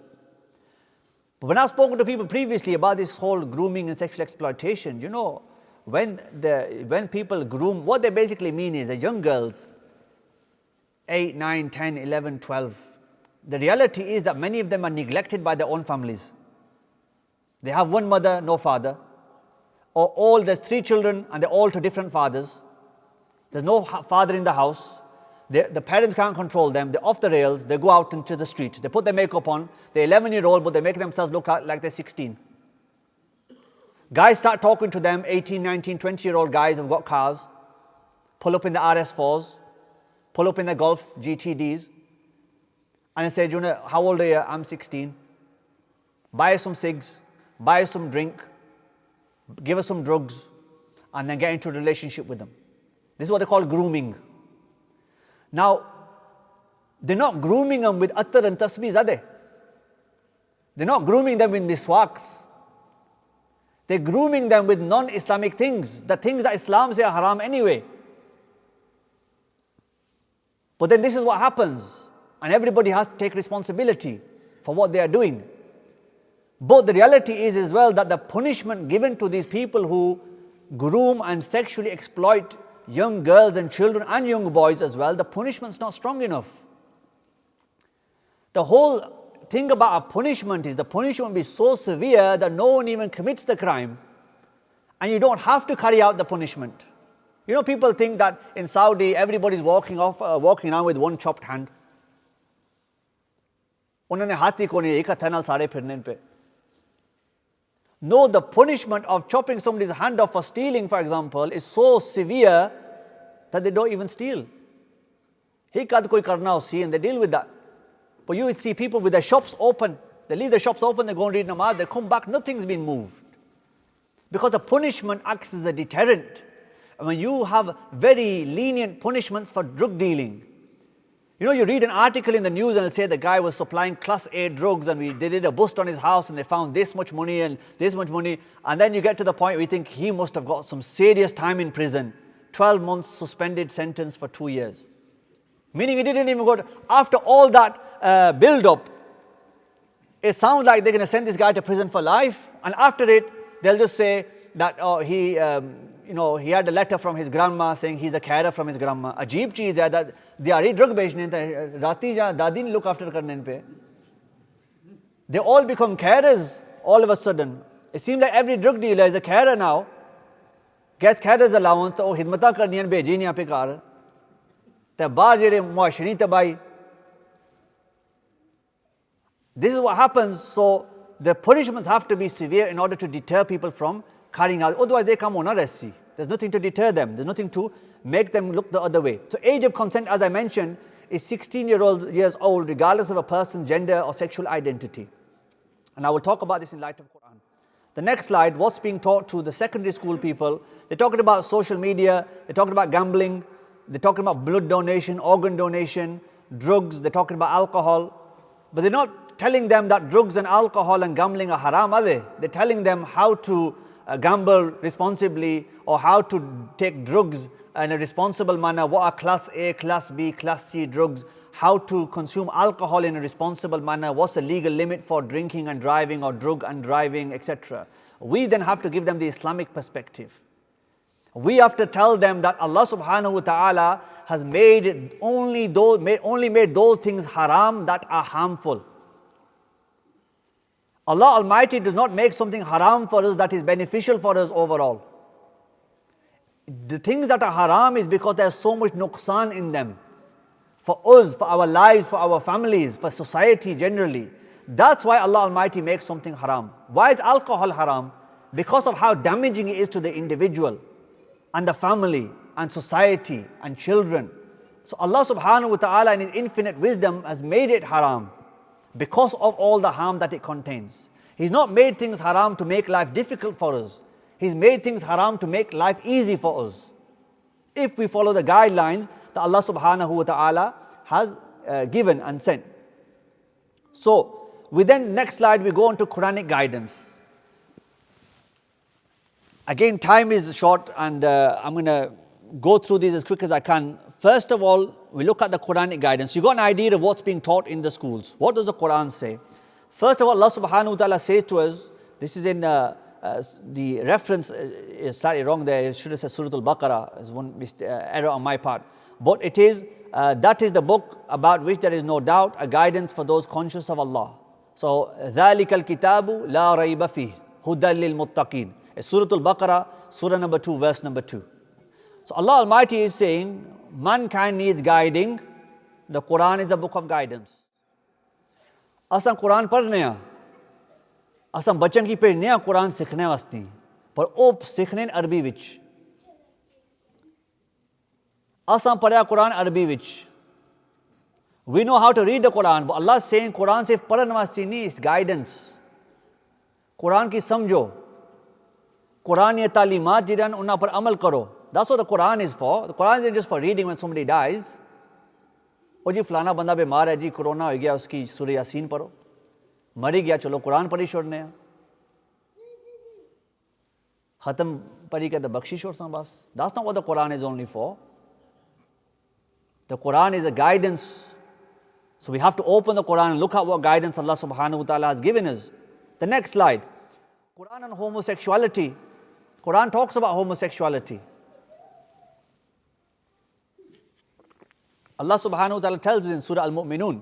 But when I've spoken to people previously about this whole grooming and sexual exploitation, you know, when people groom, what they basically mean is that young girls, 8, 9, 10, 11, 12, the reality is that many of them are neglected by their own families. They have one mother, no father, or there's 3 children and they're all to different fathers. There's no father in the house. The parents can't control them. They're off the rails. They go out into the street. They put their makeup on. They're 11-year-old, but they make themselves look like they're 16. Guys start talking to them, 18, 19, 20-year-old guys have got cars, pull up in the RS4s, pull up in the Golf GTDs, and they say, Juna, how old are you? I'm 16. Buy us some cigs, buy us some drink, give us some drugs, and then get into a relationship with them. This is what they call grooming. Now, they're not grooming them with attar and tasbihs, are they? They're not grooming them with miswaks. They're grooming them with non-Islamic things, the things that Islam says are haram anyway. But then this is what happens, and everybody has to take responsibility for what they are doing. But the reality is as well that the punishment given to these people who groom and sexually exploit young girls and children and young boys as well, the punishment's not strong enough. The whole thing about a punishment is the punishment will be so severe that no one even commits the crime, and you don't have to carry out the punishment. You know, people think that in Saudi everybody's walking around with one chopped hand. उन्होंने हाथी को नहीं एक हत्थे नाल सारे फिरने पे. No, the punishment of chopping somebody's hand off for stealing, for example, is so severe that they don't even steal. He kad koi karna usi, and they deal with that. But you will see people with their shops open. They leave their shops open, they go and read namaz, they come back, nothing's been moved. Because the punishment acts as a deterrent. And when you have very lenient punishments for drug dealing, you know, you read an article in the news and it'll say the guy was supplying class A drugs and they did a bust on his house and they found this much money and this much money. And then you get to the point where you think he must have got some serious time in prison. 12 months suspended sentence for 2 years. Meaning he didn't even go to, after all that build up, it sounds like they're going to send this guy to prison for life. And after it, they'll just say that he had a letter from his grandma saying he's a carer from his grandma. Ajeeb cheez hai that diari drug bechne te rati ja dadi ne look after karne pe. They all become carers all of a sudden. It seems like every drug dealer is a carer now. Gets carers allowance to khidmatan karniyan bheji nahi ape ghar. Te bahar jehde muashari tabai. This is what happens. So the punishments have to be severe in order to deter people from carrying out. Otherwise they come on RSHE. There's nothing to deter them. There's nothing to make them look the other way. So age of consent, as I mentioned, is 16 years old, regardless of a person's gender or sexual identity. And I will talk about this in light of Quran. The next slide, what's being taught to the secondary school people. They're talking about social media, they're talking about gambling, they're talking about blood donation, organ donation, drugs, they're talking about alcohol. But they're not telling them that drugs and alcohol and gambling are haram, are they? They're telling them how to gamble responsibly or how to take drugs in a responsible manner. What are class A, class B, class C drugs? How to consume alcohol in a responsible manner? What's the legal limit for drinking and driving or drug and driving, etc. We then have to give them the Islamic perspective. We have to tell them that Allah subhanahu wa ta'ala has only made those things haram that are harmful. Allah Almighty does not make something haram for us that is beneficial for us overall. The things that are haram is because there's so much nuqsan in them. For us, for our lives, for our families, for society generally. That's why Allah Almighty makes something haram. Why is alcohol haram? Because of how damaging it is to the individual and the family and society and children. So Allah subhanahu wa ta'ala in His infinite wisdom has made it haram because of all the harm that it contains. He's not made things haram to make life difficult for us. He's made things haram to make life easy for us. If we follow the guidelines that Allah subhanahu wa ta'ala has given and sent. So, within next slide we go on to Quranic guidance. Again, time is short and I'm going to go through these as quick as I can. First of all, we look at the Quranic guidance. You got an idea of what's being taught in the schools. What does the Quran say? First of all, Allah subhanahu wa ta'ala says to us, this is in the reference is slightly wrong there. It should have said Surah Al-Baqarah. There's one error on my part. But it is, that is the book about which there is no doubt, a guidance for those conscious of Allah. So, ذَلِكَ الْكِتَابُ لَا رَيْبَ فِيهِ هُدًى لِلْمُتَّقِينَ. It's Surah Al-Baqarah, Surah number 2, verse number 2. So Allah Almighty is saying, mankind needs guiding. The Quran is a book of guidance. Asan Quran padhne a. Asan bachan ki pehne a Quran sikhne wasti. Par o sikhne Arabi vich. Asan padhya Quran Arabi vich. We know how to read the Quran, but Allah is saying Quran sirf padhne wasti nahi, it's guidance. Quran ki samjho. Quran ye talimat jiran unna par amal karo. That's what the Quran is for. The Quran isn't just for reading when somebody dies. Oh ji fulana banda bimar hai ji, corona ho gaya, uski Surah Yasin paro. Mari gaya, chalo Quran pari chhodne. Khatam pari ke the bakshish chhod san bas. That's not what the Quran is only for. The Quran is a guidance. So we have to open the Quran and look at what guidance Allah subhanahu wa ta'ala has given us. The next slide. Quran and homosexuality. Quran talks about homosexuality. Allah subhanahu wa ta'ala tells us in Surah Al-Mu'minun.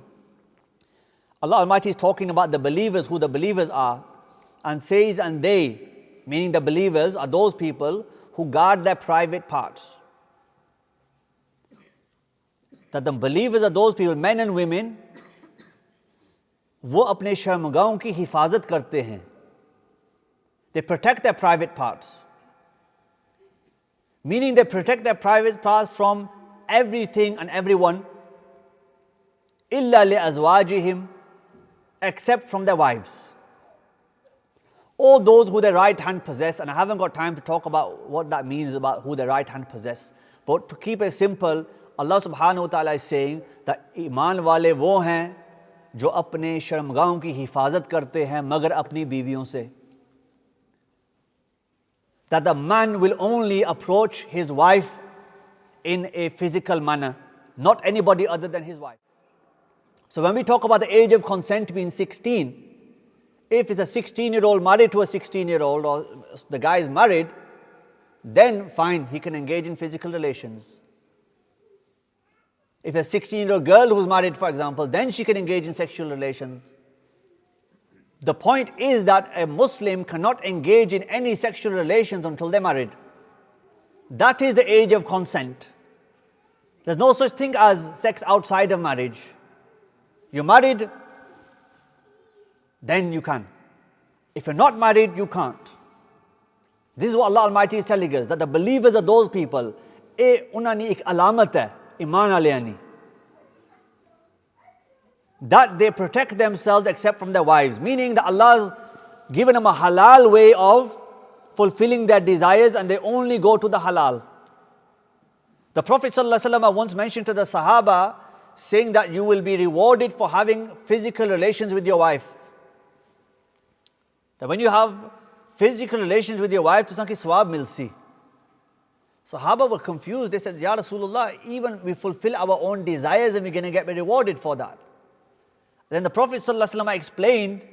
Allah Almighty is talking about the believers, who the believers are, and says, and they, meaning the believers, are those people who guard their private parts. That the believers are those people, men and women, वो अपने शर्मगाहों की हिफाजत करते हैं. They protect their private parts. Meaning they protect their private parts from everything and everyone, illa li azwajihim, except from their wives. All those who their right hand possess, and I haven't got time to talk about what that means about who their right hand possess. But to keep it simple, Allah subhanahu wa ta'ala is saying that ईमान वाले वो हैं जो अपने शर्मगाहों की हिफाजत करते हैं मगर अपनी बीवियों से. That the man will only approach his wife in a physical manner, not anybody other than his wife. So when we talk about the age of consent being 16, if it's a 16-year-old married to a 16-year-old, or the guy is married, then fine, he can engage in physical relations. If a 16-year-old girl who's married, for example, then she can engage in sexual relations. The point is that a Muslim cannot engage in any sexual relations until they're married. That is the age of consent. There's no such thing as sex outside of marriage. You're married, then you can. If you're not married, you can't. This is what Allah Almighty is telling us, that the believers are those people. Unna ni ek alamat hai, iman waliyan ni. That they protect themselves except from their wives. Meaning that Allah has given them a halal way of fulfilling their desires, and they only go to the halal. The Prophet ﷺ once mentioned to the Sahaba, saying that you will be rewarded for having physical relations with your wife. That when you have physical relations with your wife, to sanki swab milsi. Sahaba were confused. They said, Ya Rasulullah, even we fulfill our own desires and we're going to get rewarded for that. Then the Prophet ﷺ explained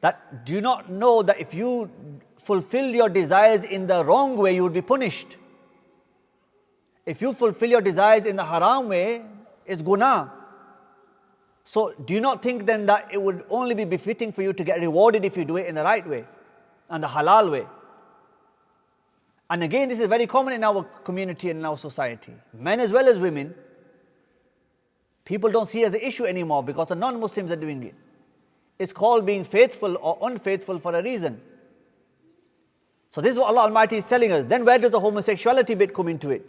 that, do you not know that if you fulfill your desires in the wrong way, you would be punished? If you fulfill your desires in the haram way, it's guna. So do you not think then that it would only be befitting for you to get rewarded if you do it in the right way and the halal way? And again, this is very common in our community and in our society. Men as well as women, people don't see it as an issue anymore because the non-Muslims are doing it. It's called being faithful or unfaithful for a reason. So this is what Allah Almighty is telling us. Then where does the homosexuality bit come into it?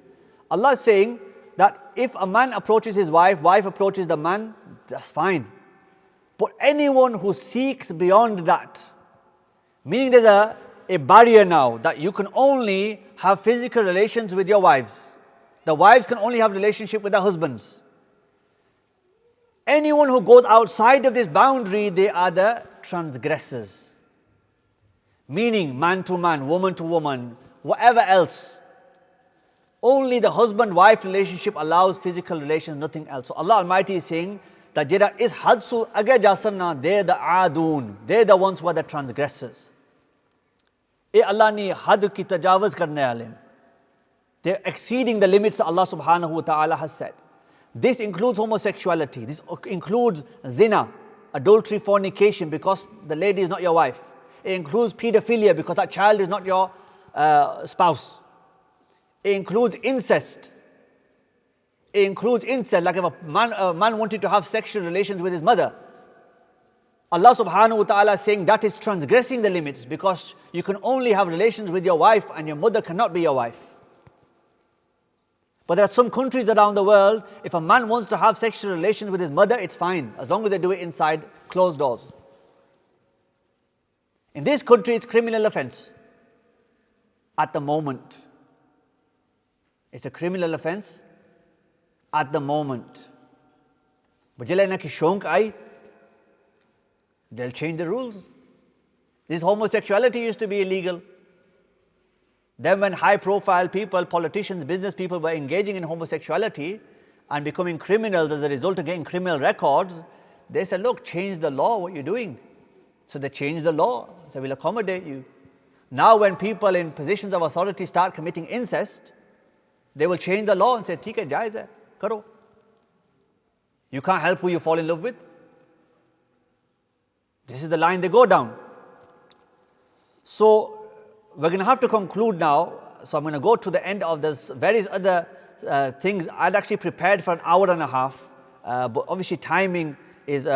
Allah is saying that if a man approaches his wife, wife approaches the man, that's fine. But anyone who seeks beyond that, meaning there's a barrier now that you can only have physical relations with your wives. The wives can only have relationship with their husbands. Anyone who goes outside of this boundary, they are the transgressors. Meaning man to man, woman to woman, whatever else. Only the husband-wife relationship allows physical relations, nothing else. So Allah Almighty is saying that jeda is hadsu age jasanna, they're the aadun, they're the ones who are the transgressors. Eh Allah ni had ki tajawuz karne wale. They're exceeding the limits that Allah subhanahu wa ta'ala has set. This includes homosexuality, this includes zina, adultery, fornication, because the lady is not your wife. It includes pedophilia because that child is not your spouse. It includes incest. It includes incest, like if a man wanted to have sexual relations with his mother. Allah subhanahu wa ta'ala is saying that is transgressing the limits because you can only have relations with your wife and your mother cannot be your wife. But there are some countries around the world, if a man wants to have sexual relations with his mother, it's fine, as long as they do it inside closed doors. In this country, it's criminal offense. At the moment. It's a criminal offense at the moment. But jale na ki shonk aayi, they'll change the rules. This homosexuality used to be illegal. Then when high-profile people, politicians, business people were engaging in homosexuality and becoming criminals as a result of getting criminal records, they said, look, change the law, what you're doing. So they changed the law. So we'll accommodate you. Now when people in positions of authority start committing incest, they will change the law and say, theek hai, jaiz hai, karo. You can't help who you fall in love with. This is the line they go down. So we're going to have to conclude now. So I'm going to go to the end of this various other things. I'd actually prepared for an hour and a half, but obviously timing is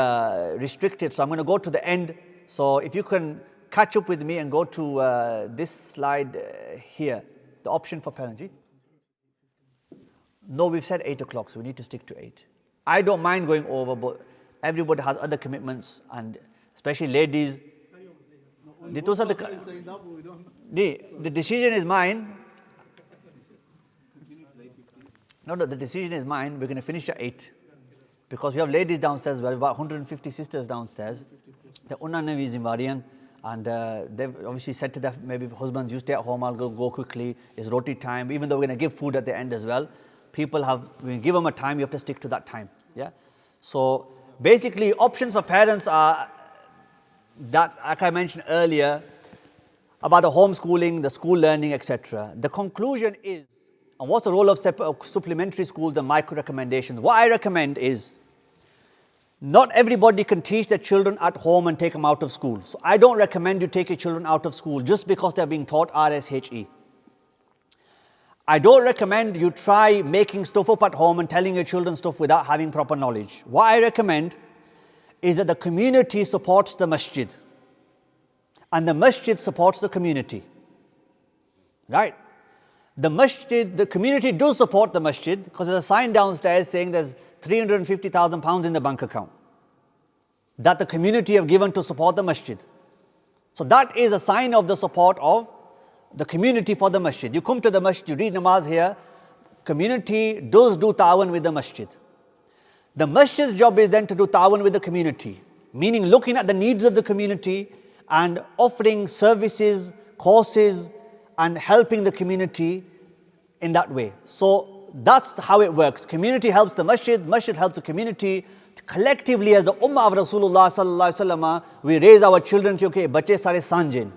restricted. So I'm going to go to the end. So if you can catch up with me and go to this slide here, the option for parents. No, we've said 8 o'clock, so we need to stick to 8. I don't mind going over, but everybody has other commitments, and especially ladies. The decision is mine. No, the decision is mine. We're going to finish at 8. Because we have ladies downstairs, we have about 150 sisters downstairs. They're and they've obviously said to their maybe husbands, you stay at home, I'll go quickly. It's roti time, even though we're going to give food at the end as well. We give them a time, you have to stick to that time. Yeah. So basically, options for parents are that, like I mentioned earlier, about the homeschooling, the school learning, etc. The conclusion is, and what's the role of supplementary schools and micro recommendations? What I recommend is, not everybody can teach their children at home and take them out of school. So I don't recommend you take your children out of school just because they're being taught RSHE. I don't recommend you try making stuff up at home and telling your children stuff without having proper knowledge. What I recommend is that the community supports the masjid and the masjid supports the community. Right? The community does support the masjid because there's a sign downstairs saying there's £350,000 in the bank account that the community have given to support the masjid. So that is a sign of the support of the community for the masjid. You come to the masjid, you read namaz here, community does do ta'awun with the masjid. The masjid's job is then to do ta'awun with the community, meaning looking at the needs of the community and offering services, courses, and helping the community in that way. So that's how it works. Community helps the masjid, masjid helps the community. Collectively, as the ummah of Rasulullah sallallahu alaihi wasallam, we raise our children kyunki bache sare sanjin.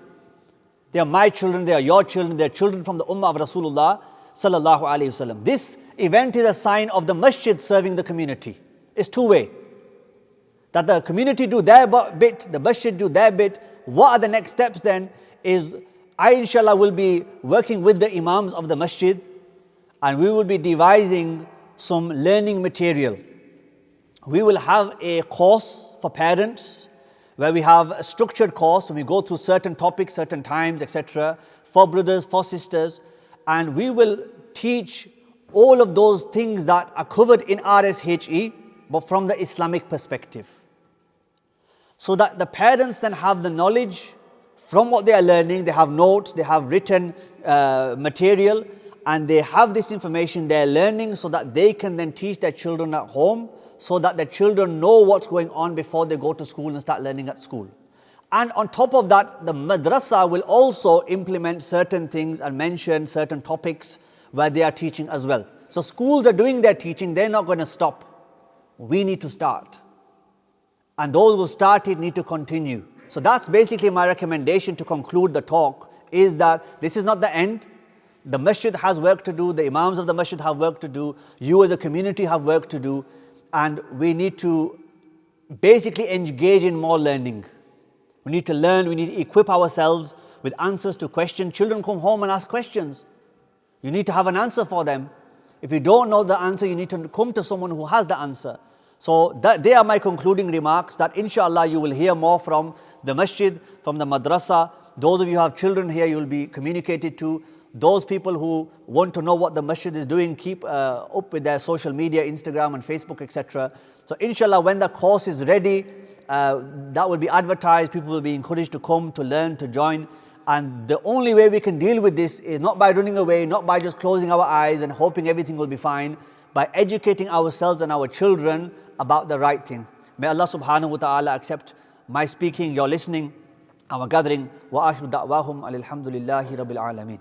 They are my children, they are your children, they are children from the ummah of Rasulullah sallallahu alaihi wasallam. This event is a sign of the masjid serving the community. It's two-way. that the community do their bit, the masjid do their bit. What are the next steps then? Is I inshallah will be working with the imams of the masjid, and we will be devising some learning material. We will have a course for parents where we have a structured course and we go through certain topics, certain times, etc. for brothers, for sisters, and we will teach all of those things that are covered in RSHE, but from the Islamic perspective. So that the parents then have the knowledge from what they are learning, they have notes, they have written material, and they have this information they're learning so that they can then teach their children at home, so that the children know what's going on before they go to school and start learning at school. And on top of that, the madrasa will also implement certain things and mention certain topics where they are teaching as well. So schools are doing their teaching, they're not going to stop. We need to start. And those who started need to continue. So that's basically my recommendation to conclude the talk, is that this is not the end. The masjid has work to do, the imams of the masjid have work to do, you as a community have work to do, and we need to basically engage in more learning. We need to learn, we need to equip ourselves with answers to questions. Children come home and ask questions. You need to have an answer for them. If you don't know the answer, you need to come to someone who has the answer. So they are my concluding remarks, that inshallah you will hear more from the masjid, from the madrasa. Those of you who have children here, you will be communicated to. Those people who want to know what the masjid is doing, keep up with their social media, Instagram and Facebook, etc. So inshallah, when the course is ready, that will be advertised. People will be encouraged to come, to learn, to join. And the only way we can deal with this is not by running away, not by just closing our eyes and hoping everything will be fine, by educating ourselves and our children about the right thing. May Allah subhanahu wa ta'ala accept my speaking, your listening, our gathering. Wa akhiru da'wahum alhamdulillahi rabbil alameen.